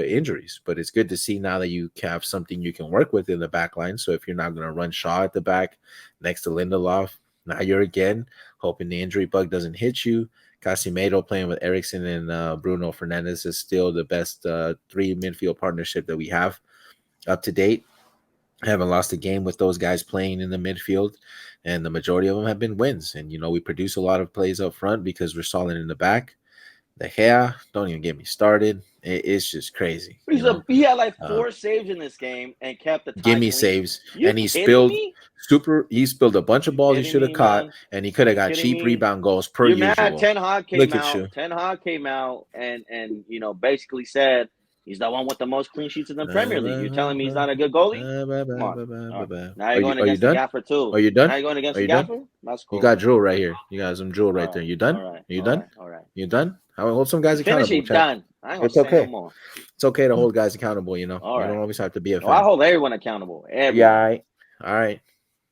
injuries, but it's good to see now that you have something you can work with in the back line. So if you're not going to run Shaw at the back next to Lindelof, now you're again hoping the injury bug doesn't hit you. Casemiro playing with Eriksen and Bruno Fernandes is still the best 3 midfield partnership that we have up to date. I haven't lost a game with those guys playing in the midfield, and the majority of them have been wins. And, we produce a lot of plays up front because we're solid in the back. The hair, don't even get me started. It's just crazy. He had like 4 saves in this game and kept the tie. Give me saves, and he spilled a bunch of balls he should have caught, and he could have got cheap rebound goals per usual. Mad Ten Hag came out and basically said he's the one with the most clean sheets in the Premier League. You're telling me he's not a good goalie? Come on. Now you're going against the Gaffer too. Are you done? Now you're going against the Gaffer? That's cool. You got Drew right here. You got some Drew right there. You done? Are you done? All right. You done? I will hold some guys accountable. Done. It's okay. No more. It's okay to hold guys accountable. You don't always have to be a fan. I hold everyone accountable. Yeah. All right.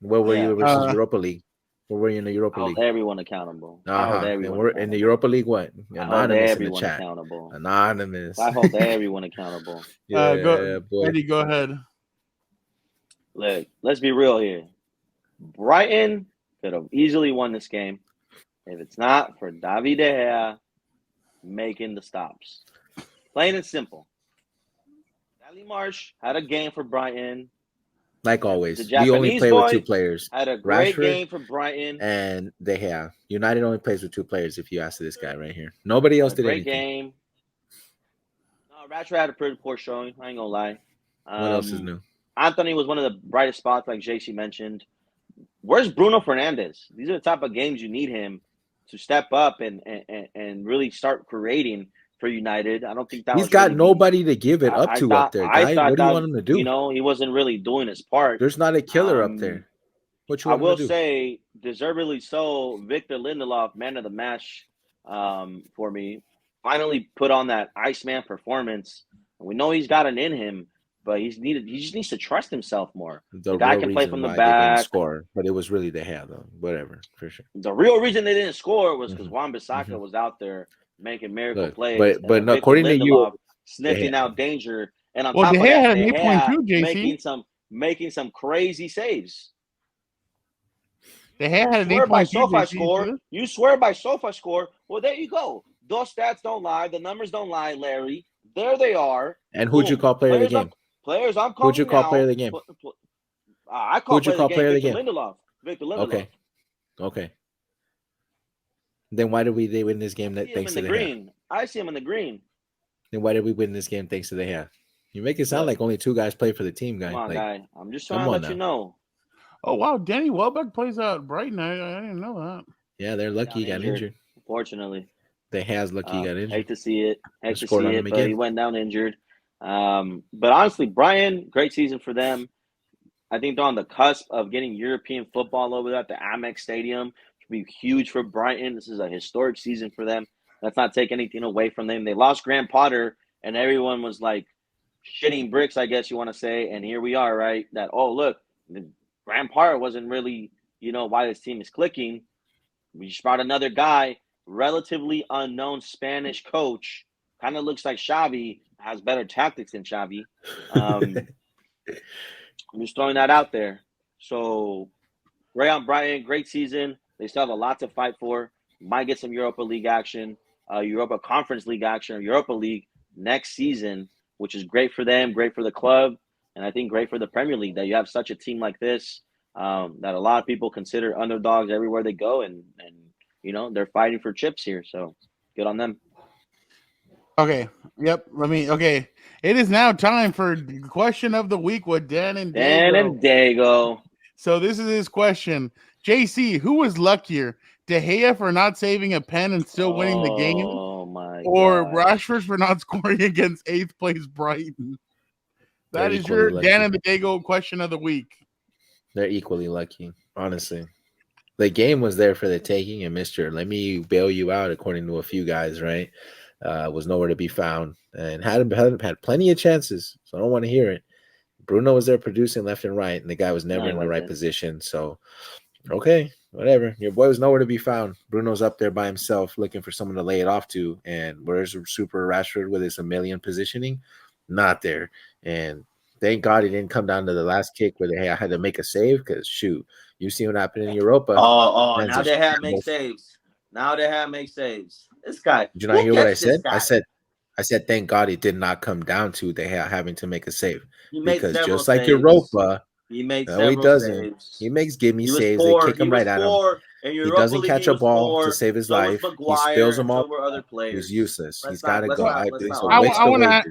Where were you versus Europa League? Where were you in the Europa League? Hold everyone accountable. In the Europa League, what? Anonymous in the chat. Accountable. Anonymous. I hold everyone accountable. Boy. Eddie, go ahead. Look, let's be real here. Brighton could have easily won this game if it's not for David De Gea making the stops. Plain and simple. Dally Marsh had a game for Brighton. Like always, we only play with 2 players. Had a great game for Brighton. And De Gea. United only plays with 2 players, if you ask this guy right here. Nobody else did anything. Great game. No, Rashford had a pretty poor showing. I ain't gonna lie. What else is new? Anthony was one of the brightest spots, like J.C. mentioned. Where's Bruno Fernandes? These are the type of games you need him to step up and really start creating for United. I don't think that he's got nobody to give it up to up there, guys. What do you want him to do? He wasn't really doing his part. There's not a killer up there. I will say, deservedly so, Victor Lindelof, man of the match for me, finally put on that Iceman performance. We know he's got it in him, but he just needs to trust himself more. The guy real can play reason from the why they didn't back. score, but it was really De Gea, though. Whatever, for sure. The real reason they didn't score was because Mhm. Wan-Bissaka was out there making miracle Look, plays, but and Victor according to you, Lindelof De sniffing Gea. out danger, and on Well, De top of Gea that, had an De 8.2, Gea JC. making some crazy saves. De Gea had an Swear by 8.2, SoFi JC. score. You swear by SoFi score. Well, there you go. Those stats don't lie. The numbers don't lie, Larry. There they are. And who'd you Boom. call player of the game? Players I'm Who'd you calling call player of now. the game? I call Who'd you player of the call player game of the Victor game? Lindelof. Victor Lindelof. Okay. Then why did they win this game? I see him Thanks in to the De Gea. green. I see him in the green. Then why did we win this game? Thanks to De Gea. You make it sound like only 2 guys play for the team, guy. Come on, like, guy. I'm just trying to let you know. Oh, wow. Danny Welbeck plays out Brighton. I didn't know that. Yeah, they're lucky he got injured. Unfortunately. De Gea's lucky he got injured. Hate to see it. But again. he went down injured. But honestly, Brighton, great season for them. I think they're on the cusp of getting European football over there at the Amex Stadium. It will be huge for Brighton. This is a historic season for them. Let's not take anything away from them. They lost Graham Potter, and everyone was like shitting bricks, I guess you want to say. And here we are, right? That, oh, look, Graham Potter wasn't really, why this team is clicking. We just brought another guy, relatively unknown Spanish coach. Kind of looks like Xavi, has better tactics than Xavi. I'm just throwing that out there. So, Rayon Brighton, great season. They still have a lot to fight for. Might get some Europa League action, Europa Conference League action, or Europa League next season, which is great for them, great for the club, and I think great for the Premier League that you have such a team like this that a lot of people consider underdogs everywhere they go, and they're fighting for chips here. So, good on them. Okay. Yep. Okay. It is now time for the question of the week with Dan and Diego. So this is his question. JC, who was luckier? De Gea for not saving a pen and still winning the game? Oh my or God. Rashford for not scoring against 8th place Brighton? That is your lucky. Dan and Diego question of the week. They're equally lucky, honestly. The game was there for the taking, and let me bail you out, according to a few guys, right? Was nowhere to be found and had plenty of chances. So I don't want to hear it. Bruno was there producing left and right, and the guy was never in the right position. So, okay, whatever. Your boy was nowhere to be found. Bruno's up there by himself looking for someone to lay it off to. And where's Super Rashford with his 1,000,000 positioning? Not there. And thank God he didn't come down to the last kick where I had to make a save because, shoot, you see what happened in Europa. Now they have make saves. This guy. Did you not hear what I said? I said, thank God it did not come down to having to make a save. Because just like Europa, he makes he doesn't. Saves. He makes gimme saves. They kick him right at him. He doesn't catch a ball to save his life. He spills them all. He's useless. He's got to go. I want to.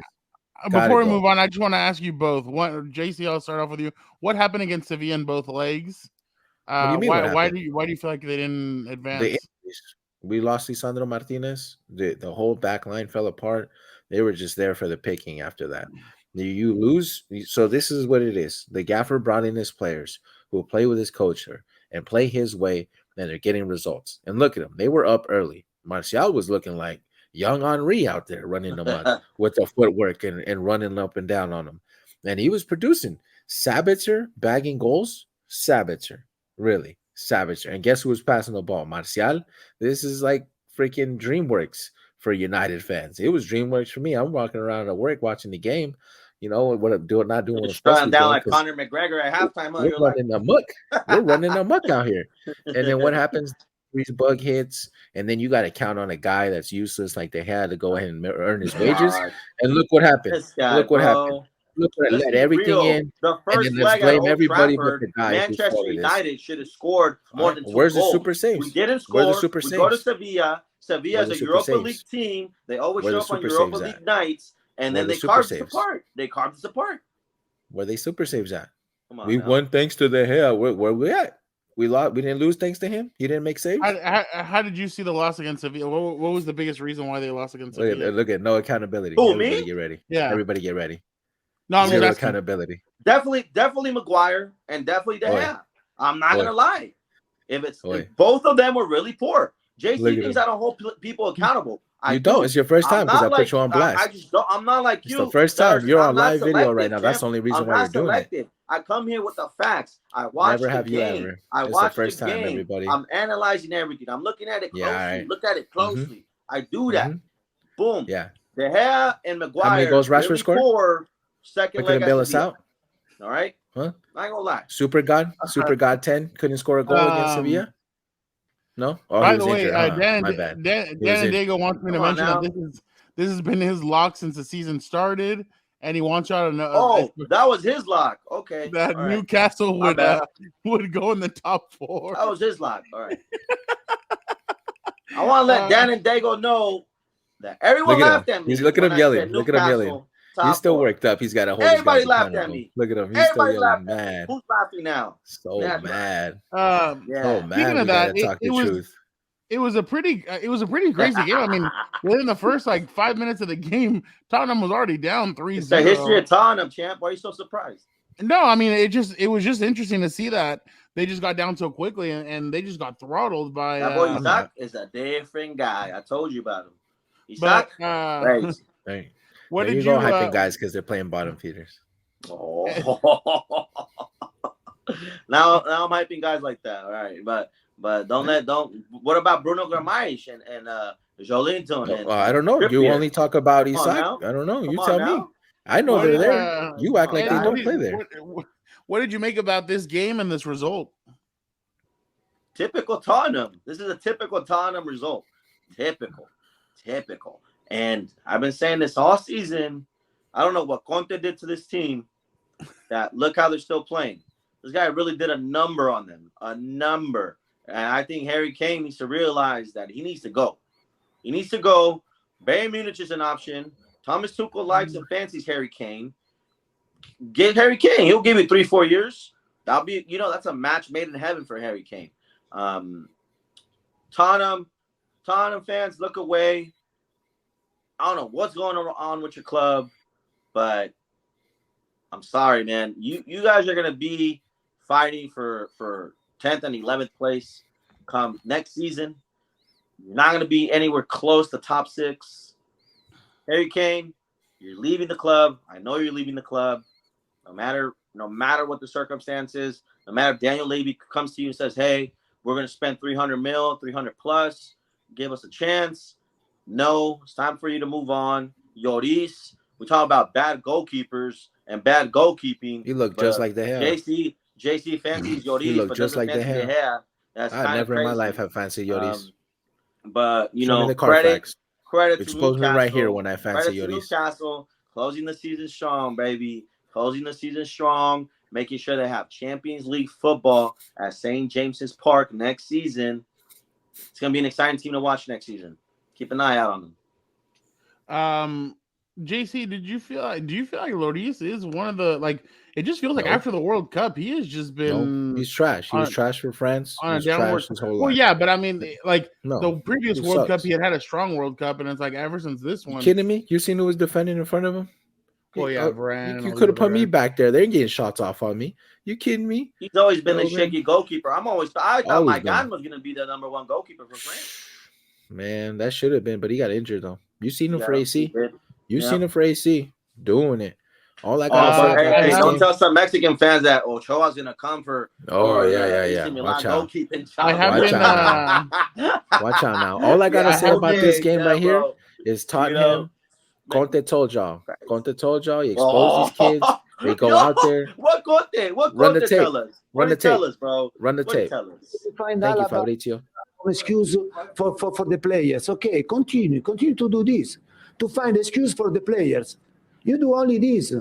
Before we move on, I just want to ask you both. JC, I'll start off with you. What happened against Sevilla in both legs? What do you mean? Why do you feel like they didn't advance? We lost Lisandro Martinez. The whole back line fell apart. They were just there for the picking after that. You lose. So this is what it is. The gaffer brought in his players who will play with his coach and play his way, and they're getting results. And look at them. They were up early. Martial was looking like young Henry out there running the mud with the footwork and running up and down on him. And he was producing. Sabitzer bagging goals. Sabitzer. Really. Savage. And guess who was passing the ball? Martial. This is like freaking DreamWorks for United fans. It was DreamWorks for me. I'm walking around at work watching the game. What I'm doing, not doing what I'm supposed to be doing. Like Conor McGregor at halftime. We're running amok. We're running amok out here. And then what happens? These bug hits, and then you got to count on a guy that's useless, like they had to go ahead and earn his wages. And look what happened. Look what happened. Look what let everything in. The first and then let's blame everybody but the guy. Manchester United should have scored more than 2 Where's goals. the super saves? We didn't score. Where's the super saves? We go to Sevilla. Sevilla is a Europa League team. They always show up on Europa League nights, and then they carved us apart. They carved us apart. Where they super saves at? We won thanks to De Gea. Where we at? We lost. We didn't lose thanks to him. He didn't make saves. How did you see the loss against Sevilla? What was the biggest reason why they lost against Sevilla? Look at no accountability. Who, everybody me? Get ready. Yeah. Everybody get ready. No, I'm Zero accountability. Definitely Maguire and definitely De Gea. I'm not gonna lie. If both of them were really poor, JC thinks I don't hold people accountable. You don't. It's your first time because I put you on blast. I just don't. I'm not like you. It's the first time. You're on live video right now. That's the only reason why you're doing it. I come here with the facts. I watch the game. I watch the game. Everybody. I'm analyzing everything. I'm looking at it closely. Yeah, right. Look at it closely. I do that. Boom. Yeah. De Gea and Maguire. How many goals Rashford scored? Second leg. Couldn't bail us out. All right. Huh? I ain't gonna lie. Super God 10 couldn't score a goal against Sevilla. No. Oh, by the way, Dan and Diego wants me to mention that this has been his lock since the season started, and he wants y'all to know. That was his lock. Okay. That Newcastle would go in the top 4. That was his lock. All right. I want to let Dan and Diego know that everyone laughed at me. He's looking at him yelling. Look at him yelling. He's still worked up. He's got a whole. Everybody laughed at me. Look at him. He's still yelling, man. Who's laughing now? So mad. So mad. Speaking of that, it was a pretty crazy game. I mean, within the first 5 minutes of the game, Tottenham was already down 3-0. It's the history of Tottenham, champ. Why are you so surprised? No, I mean it was just interesting to see that they just got down so quickly and they just got throttled by. That boy Isaac is a different guy. I told you about him. Isaac, crazy. Right. What did you go hyping guys because they're playing bottom feeders? Oh. now I'm hyping guys like that. All right, but don't. What about Bruno Guimaraes and Jolinton? I don't know. You only talk about Isaac. I don't know. You tell me. I know they're there. You act like they don't play there. What did you make about this game and this result? Typical Tottenham. This is a typical Tottenham result. Typical. And I've been saying this all season. I don't know what Conte did to this team. That look how they're still playing. This guy really did a number on them. A number. And I think Harry Kane needs to realize that he needs to go. He needs to go. Bayern Munich is an option. Thomas Tuchel likes and fancies Harry Kane. Get Harry Kane. He'll give you 3-4 years. That'll be, that's a match made in heaven for Harry Kane. Tottenham fans, look away. I don't know what's going on with your club, but I'm sorry, man. You guys are gonna be fighting for 10th and 11th place come next season. You're not gonna be anywhere close to top 6. Harry Kane, you're leaving the club. I know you're leaving the club. No matter what the circumstances, no matter if Daniel Levy comes to you and says, "Hey, we're gonna spend 300 plus, give us a chance." No, it's time for you to move on. Lloris, we talk about bad goalkeepers and bad goalkeeping. He looked just like De Gea. JC fancies Lloris. He looked just like De Gea. That's I never in my life have fancied Lloris. But credit expose to me right here when I fancy Lloris. Newcastle closing the season strong, baby. Closing the season strong, making sure they have Champions League football at St. James's Park next season. It's gonna be an exciting team to watch next season. Keep an eye out on them. JC, do you feel like Lloris is one of the it just feels like after the World Cup, he has just been he's trash. He was trash for France. He's trash his whole life. Yeah, but I mean the previous World Cup, he had a strong World Cup, and it's ever since this one. You kidding me? You seen who was defending in front of him? Oh yeah, Varane. You could have put me back there. They're getting shots off on me. You kidding me? He's always been a shaky goalkeeper. I thought my guy was gonna be the number 1 goalkeeper for France. Man, that should have been, but he got injured though. You seen him for AC? You seen him for AC doing it. All I got to say. Don't tell some Mexican fans that Ochoa's gonna come for. Yeah. Watch out. Watch out now. All I gotta say about this game right here is Tottenham. Conte told y'all. He exposed these kids. They go out there. What Conte? What Conte tell us? Run the tape, tell us, bro. Run the tape. Thank you, Fabrizio. Excuse for the players. Okay, continue to do this. To find excuse for the players. You do only this.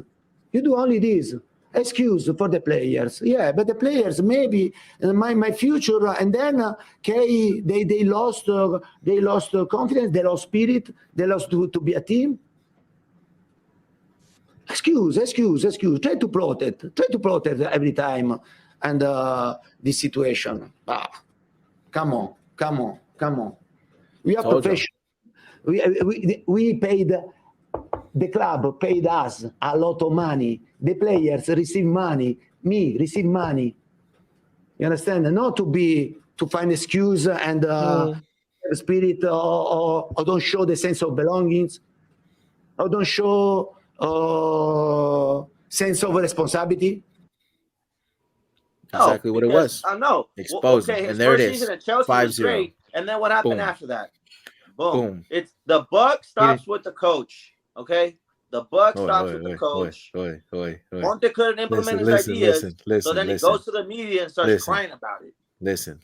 Excuse for the players. Yeah, but the players maybe my future, and then they lost confidence, they lost spirit, they lost to be a team. Excuse. Try to protect every time, and this situation. Come on. We are professional. We paid. The club paid us a lot of money. The players receive money. Me receive money. You understand? Not to find excuse and spirit, or don't show the sense of belongings, or don't show sense of responsibility. Exactly what it was. I know. Exposed. Okay, his and there it first is. season at Chelsea 5-0. was great. And then what happened Boom. after that? Boom. Boom. It's the buck stops with the coach. Okay? The buck stops with the coach. Conte couldn't implement his ideas. So then he goes to the media and starts crying about it. Listen.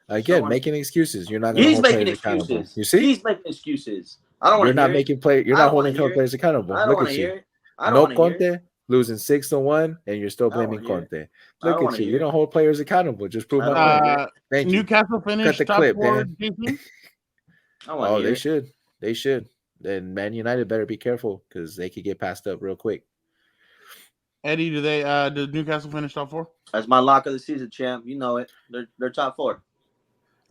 Again, making excuses. You're not going to hold players accountable. You see? He's making excuses. I don't want to hear it. You're not holding players accountable. I don't want to hear it. I don't want to hear Conte losing 6-1, and you're still blaming Conte. Look at you. You don't hold players accountable. Just prove my point. Thank you. Newcastle finished top clip, 4. Oh, they should. They should. Then Man United better be careful because they could get passed up real quick. Eddie, did Newcastle finish top 4? That's my lock of the season, champ. You know it. They're top 4.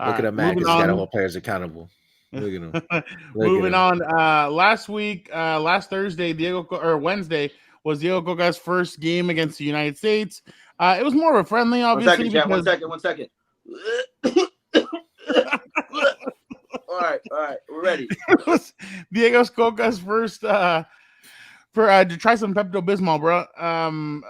Look at him, Matt, because he's got to hold players accountable. Look at him. Moving on. Last Wednesday was Diego Cocca's first game against the United States. It was more of a friendly, obviously. One second. All right, we're ready. It was Diego Cocca's first to try some Pepto-Bismol, bro.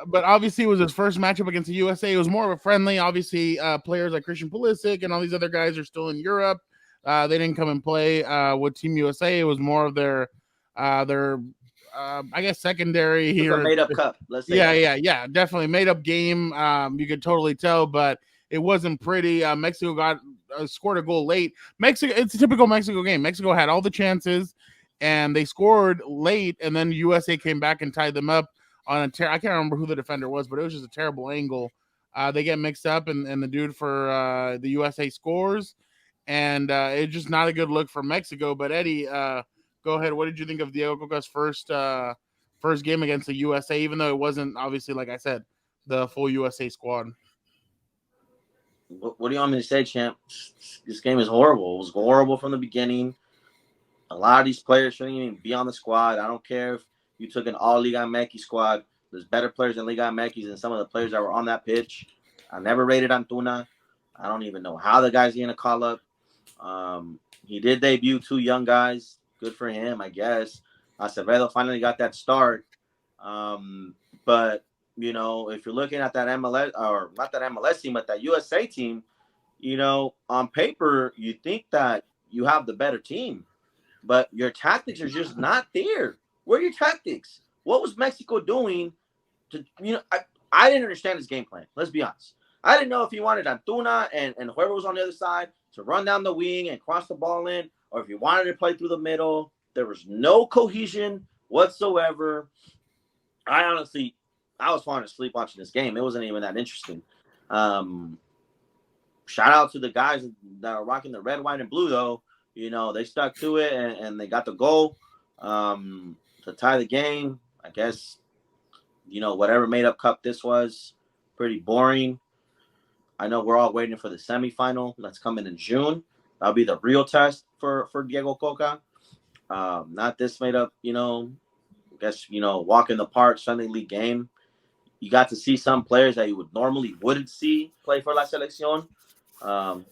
But obviously it was his first matchup against the USA. It was more of a friendly. Obviously, players like Christian Pulisic and all these other guys are still in Europe. They didn't come and play with Team USA. It was more of their I guess secondary here. It's a made-up cup. Let's say yeah, definitely made-up game. You could totally tell, but it wasn't pretty. Mexico scored a goal late. It's a typical Mexico game. Mexico had all the chances, and they scored late, and then USA came back and tied them up on I can't remember who the defender was, but it was just a terrible angle. They get mixed up, and the dude for the USA scores, and it's just not a good look for Mexico. But Eddie, go ahead. What did you think of Diego Cocca's first game against the USA, even though it wasn't, obviously, like I said, the full USA squad? What do you want me to say, champ? This game is horrible. It was horrible from the beginning. A lot of these players shouldn't even be on the squad. I don't care if you took an all Liga MX squad. There's better players in Liga MX than some of the players that were on that pitch. I never rated Antuna. I don't even know how the guy's going to call up. He did debut 2 young guys. Good for him, I guess. Cervantes finally got that start. But, you know, if you're looking at that MLS, or not that MLS team, but that USA team, you know, on paper, you think that you have the better team. But your tactics are just not there. Where are your tactics? What was Mexico doing to, you know, I didn't understand his game plan. Let's be honest. I didn't know if he wanted Antuna and whoever was on the other side to run down the wing and cross the ball in, or if he wanted to play through the middle. There was no cohesion whatsoever. I was falling asleep watching this game. It wasn't even that interesting. Shout out to the guys that are rocking the red, white, and blue, though. You know, they stuck to it, and they got the goal to tie the game. I guess, you know, whatever made-up cup this was, pretty boring. I know we're all waiting for the semifinal that's coming in June. That'll be the real test for Diego Cocca. Not this made-up, you know, I guess, you know, walk in the park Sunday league game. You got to see some players that you wouldn't see play for La Selección.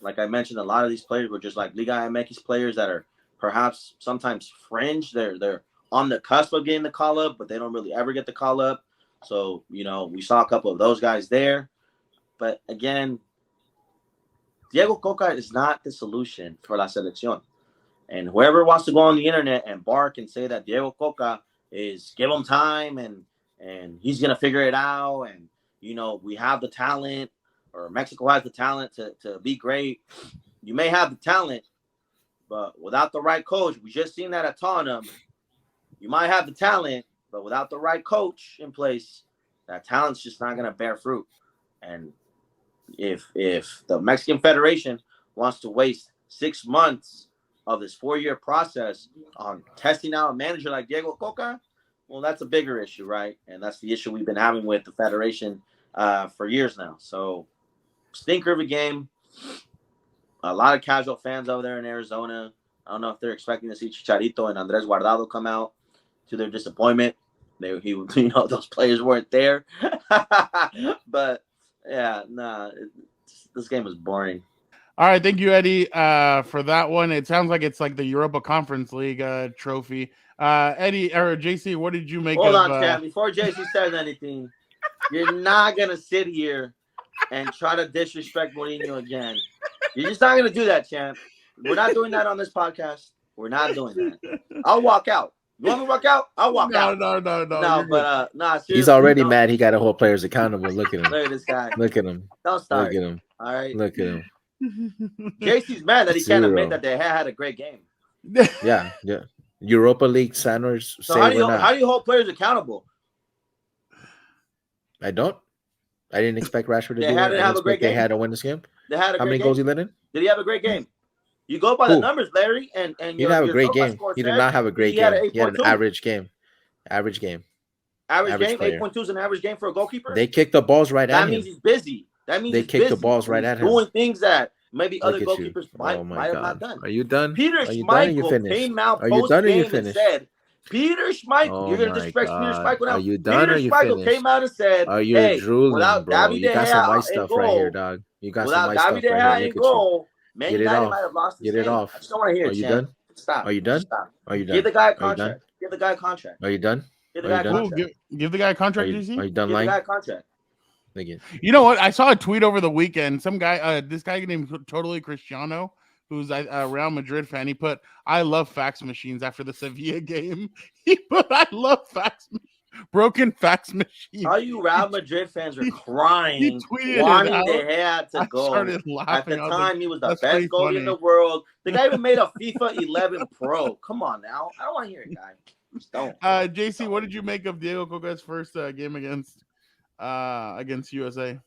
Like I mentioned, a lot of these players were just like Liga MX players that are perhaps sometimes fringe. They're on the cusp of getting the call up, but they don't really ever get the call up. So, you know, we saw a couple of those guys there. But again, Diego Cocca is not the solution for La Selección. And whoever wants to go on the internet and bark and say that Diego Cocca is give him time and he's going to figure it out, and, you know, we have the talent, or Mexico has the talent to be great. You may have the talent, but without the right coach, we just seen that at Tottenham. You might have the talent, but without the right coach in place, that talent's just not going to bear fruit. And if the Mexican Federation wants to waste 6 months of this 4-year process on testing out a manager like Diego Cocca, well, that's a bigger issue, right? And that's the issue we've been having with the Federation for years now. So, stinker of a game. A lot of casual fans over there in Arizona. I don't know if they're expecting to see Chicharito and Andres Guardado come out. To their disappointment, those players weren't there. But yeah, this game was boring. All right, thank you, Eddie, for that one. It sounds like it's like the Europa Conference League trophy. Eddie or JC, what did you make Hold of? on, Cam. Before JC says anything, you're not gonna sit here and try to disrespect Mourinho again. You're just not gonna do that, champ. We're not doing that on this podcast. We're not doing that. I'll walk out. You want me to walk out? I'll walk out. No. No, but seriously, he's already mad. He got to hold players accountable. Look at him. Look at this guy. Look at him. Don't start. Look at him. All right. Look at him. JC's mad that he can't admit that they had a great game. Yeah. Europa League centers. So how do you hold players accountable? I don't. I didn't expect Rashford to do that. They had to win this game. They had How many goals he let in? Did he have a great game? You go by the numbers, Larry, and he didn't have a great game. He did not have a great game. He had an average game. Average game. 8.2 is an average game for a goalkeeper. They kicked the balls right at him. That means he's busy. That means they kicked the balls right at him, doing things that maybe other goalkeepers might have not done. Are you done? Peter Schmeichel came out post-game and said, Peter Schmeichel, you're going to disrespect Peter Schmeichel now. Are you done Peter or you Schmeichel finished? came out and said, are you drooling, without bro? David You got some white De Gea stuff in right goal, here, dog. You got without some white stuff David De right Gea here. in goal, Man United might have lost Get it off. I just don't want to hear it, Are you done? Stop. Are you done? Stop. Are you done? Give the guy a contract. Give the guy a contract. Are you done? Give the guy a contract. Give the guy a contract, DC? Are you done Give lying? the guy a contract. Again. You know what? I saw a tweet over the weekend. Some guy, this guy named Totally Cristiano, who's a Real Madrid fan, he put, "I love fax machines" after the Sevilla game. He put, "I love fax broken fax machines." All you Real Madrid fans are crying, wanting De Gea to go. At the time, he was the best goalie in the world. The guy even made a FIFA 11 Pro. Come on now. I don't want to hear it, guy. Just don't. JC, what did you make of Diego Cocca's first game against USA?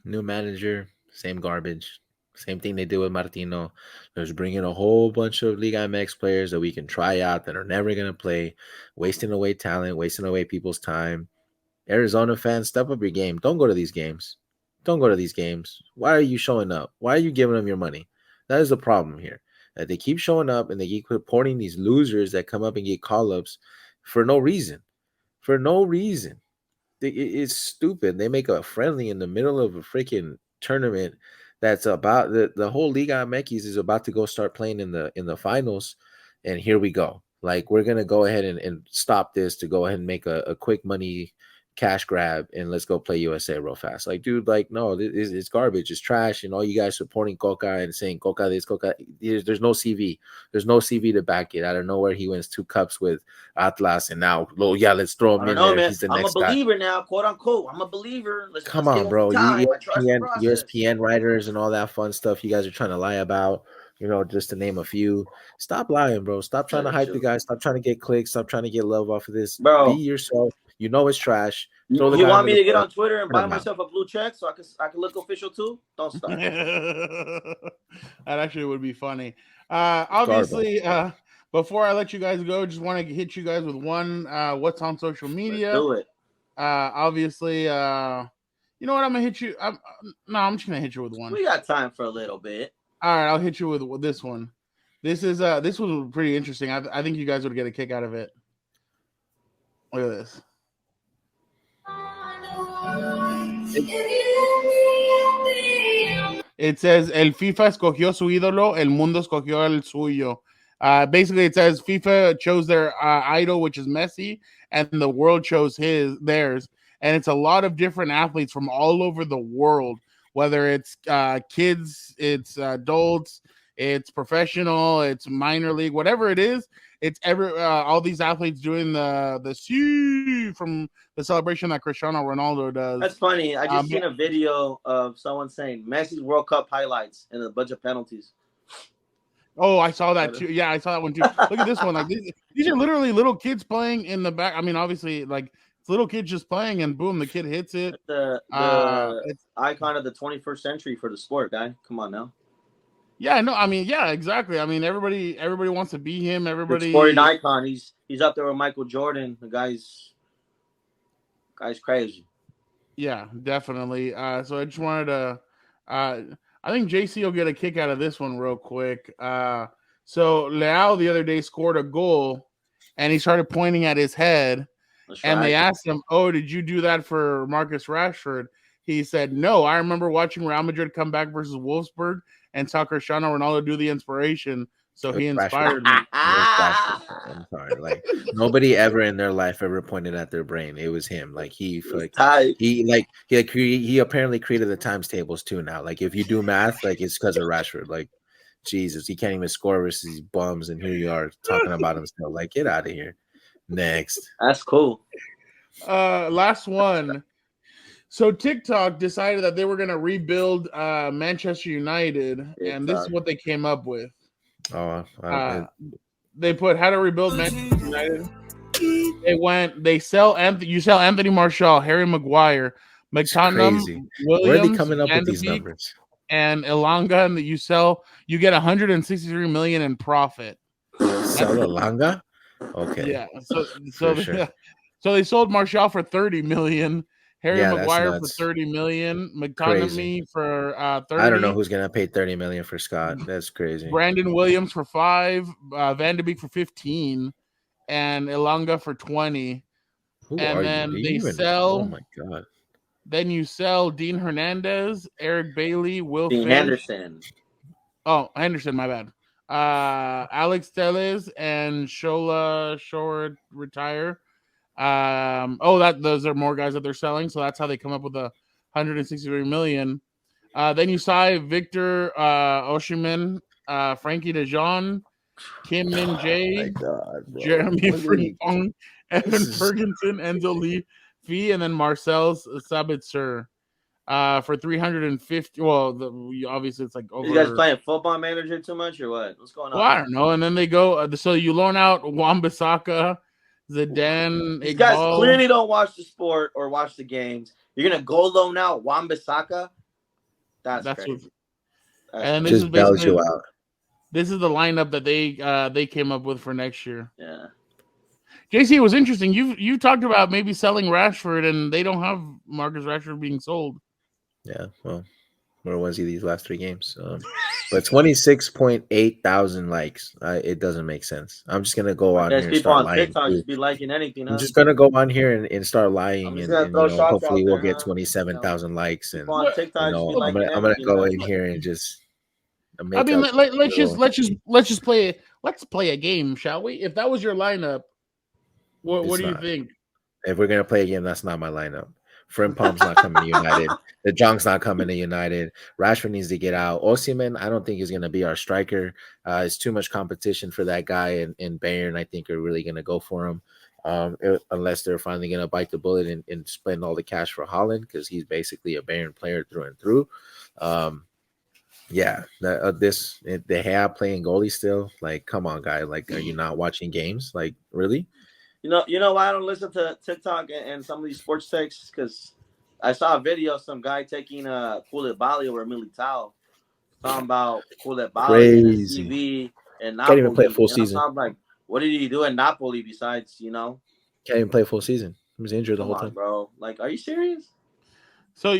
New manager, same garbage. Same thing they did with Martino. There's bringing a whole bunch of Liga MX players that we can try out that are never going to play, wasting away talent, wasting away people's time. Arizona fans, step up your game. Don't go to these games. Don't go to these games. Why are you showing up? Why are you giving them your money? That is the problem here. That they keep showing up and they keep reporting these losers that come up and get call-ups for no reason. For no reason. It's stupid. They make a friendly in the middle of a freaking tournament that's about the whole Liga MX is about to go start playing in the finals, and here we go. Like, we're gonna go ahead and stop this to go ahead and make a quick money cash grab, and let's go play USA real fast. Like, dude, like, no, it's garbage, it's trash, and all you guys supporting Cocca and saying Cocca this, Cocca, there's no CV. There's no CV to back it. Out of nowhere, he wins 2 cups with Atlas, and now, let's throw him in there. Man. He's the next guy. I'm a believer now, quote unquote. I'm a believer. Come on, bro. ESPN writers and all that fun stuff you guys are trying to lie about, just to name a few. Stop lying, bro. Stop trying to hype the guy. Stop trying to get clicks. Stop trying to get love off of this. Bro. Be yourself. You know it's trash. You want me to get on Twitter and buy myself a blue check so I can look official too? Don't start. That actually would be funny. Obviously, before I let you guys go, just want to hit you guys with one what's on social media. Let's do it. Obviously, you know what? I'm gonna hit you. I'm just gonna hit you with one. We got time for a little bit. All right, I'll hit you with this one. This was pretty interesting. I think you guys would get a kick out of it. Look at this. It says El FIFA escogió su ídolo, el mundo escogió el suyo. Basically, it says FIFA chose their idol, which is Messi, and the world chose theirs. And it's a lot of different athletes from all over the world, whether it's kids, it's adults, it's professional, it's minor league, whatever it is. It's all these athletes doing the C from the celebration that Cristiano Ronaldo does. That's funny. I just seen a video of someone saying Messi's World Cup highlights and a bunch of penalties. Oh, I saw that too. Yeah, I saw that one too. Look at this one. Like these are literally little kids playing in the back. I mean, obviously, like it's little kids just playing, and boom, the kid hits it. The icon of the 21st century for the sport, guy. Come on now. Yeah, no, I mean, yeah, exactly. I mean, everybody wants to be him. Everybody, the sporting icon. He's up there with Michael Jordan. The guy's crazy. Yeah, definitely. So I just wanted to. I think JC will get a kick out of this one real quick. So Leao the other day scored a goal, and he started pointing at his head. That's and right. They asked him, "Oh, did you do that for Marcus Rashford?" He said, "No, I remember watching Real Madrid come back versus Wolfsburg and saw Cristiano Ronaldo do the inspiration, so he inspired me." I'm sorry. Like nobody ever in their life ever pointed at their brain. It was him. Like he apparently created the times tables too now. Like if you do math, like it's because of Rashford. Like Jesus, he can't even score versus these bums, and here you are talking about him still. Like get out of here. Next. That's cool. Last one. So TikTok decided that they were going to rebuild Manchester United, and this is what they came up with. They put how to rebuild Manchester United. They sell Anthony Martial, Harry Maguire, McTominay, Williams, where are they coming up with these numbers? And Elanga, and you get 163 million in profit. Sell Elanga? Okay. Yeah. So they sold Martial for 30 million. Harry Maguire for 30 million, McTominay for 30. I don't know who's gonna pay 30 million for Scott. That's crazy. Brandon Williams for 5, Van de Beek for 15, and Elanga for 20. Oh my god! Then you sell Dean Hernandez, Eric Bailey, Will Dean Finch. Henderson. Oh, Henderson, my bad. Alex Telles and Shola Shore retire. Those are more guys that they're selling, so that's how they come up with 163 million. Then you sign Victor Osimhen, Frankie De Jong, Kim Min Jae, Jeremy Frimpong, Evan Ferguson, Enzo Lee Fee, and then Marcel Sabitzer for 350. Well, obviously it's like over. You guys playing Football Manager too much or what? What's going on? Well, I don't know. And then they go. So you loan out Wan-Bissaka, Zidane. These guys clearly don't watch the sport or watch the games. You're gonna go loan out Wan-Bissaka? That's crazy. And this is basically this is the lineup that they came up with for next year. Yeah. JC, it was interesting. You talked about maybe selling Rashford, and they don't have Marcus Rashford being sold. Yeah, well, where was he these last 3 games? But 26.8 thousand likes. It doesn't make sense. I'm just gonna go on here and start lying. TikTok just be liking anything. I'm just gonna go on here and start lying, and hopefully we'll get 27,000 likes. And on TikTok, I'm gonna go in here and just. Let's play a game, shall we? If that was your lineup, what do you think? If we're gonna play a game, that's not my lineup. Frimpong's not coming to United. De Jong's not coming to United. Rashford needs to get out. Osimhen, I don't think is going to be our striker. It's too much competition for that guy, and Bayern, I think, are really going to go for him unless they're finally going to bite the bullet and spend all the cash for Haaland, because he's basically a Bayern player through and through. They have playing goalie still. Like, come on, guy. Like, are you not watching games? Like, really? You know why I don't listen to TikTok and some of these sports takes? Because I saw a video of some guy taking Koulibaly over Militao, talking about Koulibaly in his TV and Napoli. Can't even play a full season. I'm like, what did he do in Napoli besides, Can't even play a full season. He was injured the whole time, bro. Like, are you serious? I'd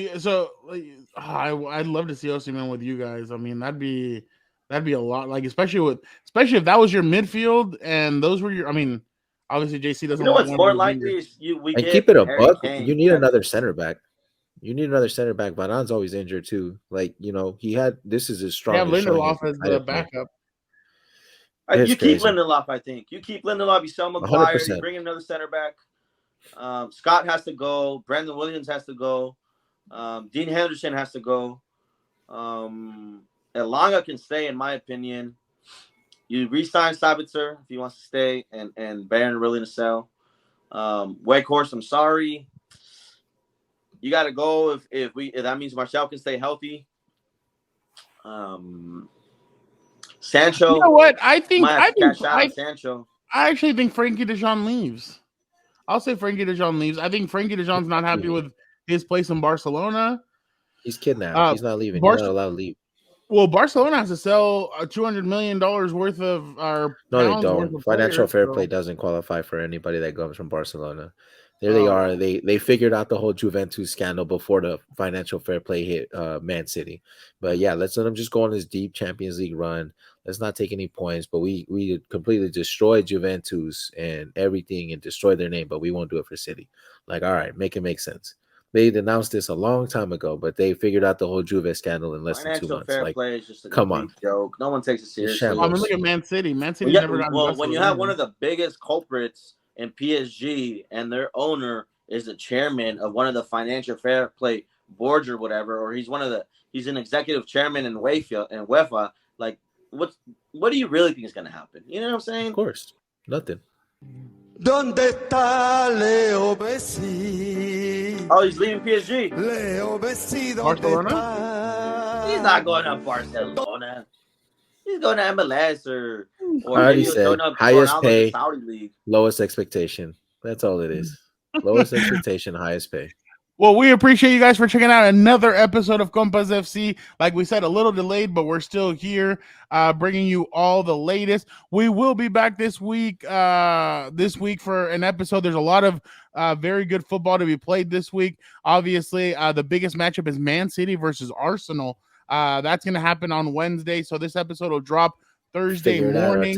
love to see Osimhen with you guys. I mean, that'd be a lot. Like, especially if that was your midfield and those were your. I mean. Obviously, JC doesn't. What's more likely is keep it a buck. You need another center back. Varane's always injured too. Like, this is his strongest. Yeah, Lindelof as the backup. You keep Lindelof. I think you keep Lindelof. You sell Maguire. 100%. You bring in another center back. Scott has to go. Brandon Williams has to go. Dean Henderson has to go. Elanga can stay, in my opinion. You re-sign Sabitzer if he wants to stay, and Bayern willing to sell. Weghorst, I'm sorry. You got to go if that means Martial can stay healthy. Sancho. You know what? I Sancho. I actually think Frankie De Jong leaves. I'll say Frankie De Jong leaves. I think Frankie De Jong's not happy with his place in Barcelona. He's kidnapped. He's not leaving. He's not allowed to leave. Well, Barcelona has to sell $200 million worth of our. No, they don't. Financial fair play doesn't qualify for anybody that comes from Barcelona. There they are. They figured out the whole Juventus scandal before the financial fair play hit Man City. But yeah, let's let them just go on this deep Champions League run. Let's not take any points. But we completely destroyed Juventus and everything and destroyed their name. But we won't do it for City. Like, all right, make it make sense. They announced this a long time ago, but they figured out the whole Juve scandal in less than 2 Financial months. fair Like, play is just a come complete on. joke. No one takes it seriously. shambles. I mean, look at Man City. Man City's Well, never gotten busted when you with have one anything. of the biggest culprits in PSG and their owner is the chairman of one of the financial fair play boards or whatever, or he's an executive chairman in UEFA, like what do you really think is going to happen? You know what I'm saying? Of course, nothing. ¿Dónde está Leo Messi? Oh, he's leaving PSG. Leo Messi, ¿dónde Barcelona? está? He's not going to Barcelona. He's going to MLS or I already maybe he'll said, join up highest Ronaldo pay, the Saudi league. lowest expectation. That's all it is. Lowest expectation, highest pay. Well, we appreciate you guys for checking out another episode of Compas FC. Like we said, a little delayed, but we're still here, bringing you all the latest. We will be back this week for an episode. There's a lot of very good football to be played this week. Obviously, the biggest matchup is Man City versus Arsenal. That's going to happen on Wednesday, so this episode will drop Thursday morning.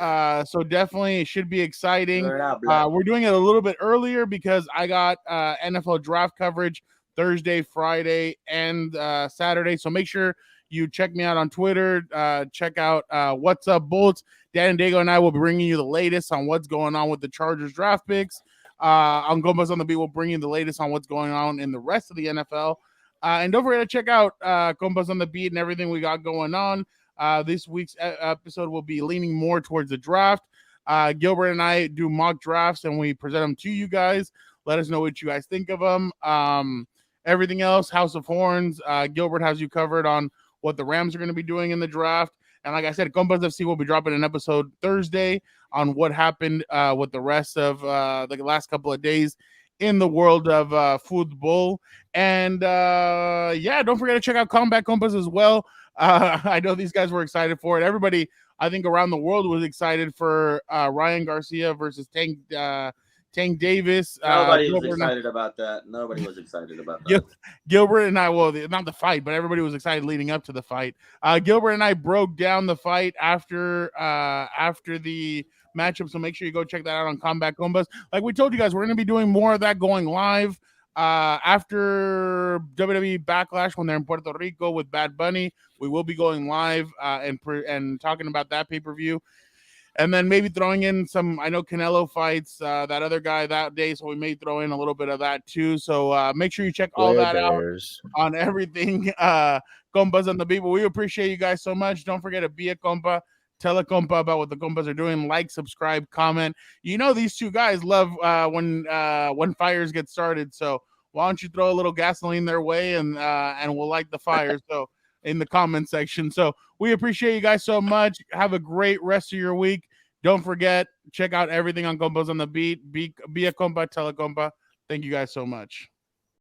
So definitely it should be exciting. We're doing it a little bit earlier because I got NFL draft coverage Thursday, Friday, and Saturday. So make sure you check me out on Twitter. Check out What's Up Bolts. Dan and Diego and I will be bringing you the latest on what's going on with the Chargers draft picks. On Compas on the Beat, we'll bring you the latest on what's going on in the rest of the NFL. And don't forget to check out Compas on the Beat and everything we got going on. This week's episode will be leaning more towards the draft. Gilbert and I do mock drafts and we present them to you guys. Let us know what you guys think of them. Everything else, House of Horns, Gilbert has you covered on what the Rams are going to be doing in the draft. And like I said, Compas FC will be dropping an episode Thursday on what happened with the rest of the last couple of days in the world of football. And don't forget to check out Combat Compas as well. I know these guys were excited for it. Everybody, I think, around the world was excited for Ryan Garcia versus Tank Davis. Nobody was excited about that. Nobody was excited about that. Gilbert and I, well, not the fight, but everybody was excited leading up to the fight. Gilbert and I broke down the fight after the matchup, so make sure you go check that out on Combat Combas. Like we told you guys, we're going to be doing more of that going live after WWE Backlash when they're in Puerto Rico with Bad Bunny. We will be going live and talking about that pay-per-view. And then maybe throwing in some, I know Canelo fights that other guy that day, so we may throw in a little bit of that too. So make sure you check all that out on everything. Compas on the Beat. But we appreciate you guys so much. Don't forget to be a compa. Tell a compa about what the compas are doing. Like, subscribe, comment. You know these two guys love when fires get started. So why don't you throw a little gasoline their way and we'll light the fire. So in the comment section. So we appreciate you guys so much. Have a great rest of your week. Don't forget, check out everything on Compas on the Beat. Be a compa, tell a compa. Thank you guys so much.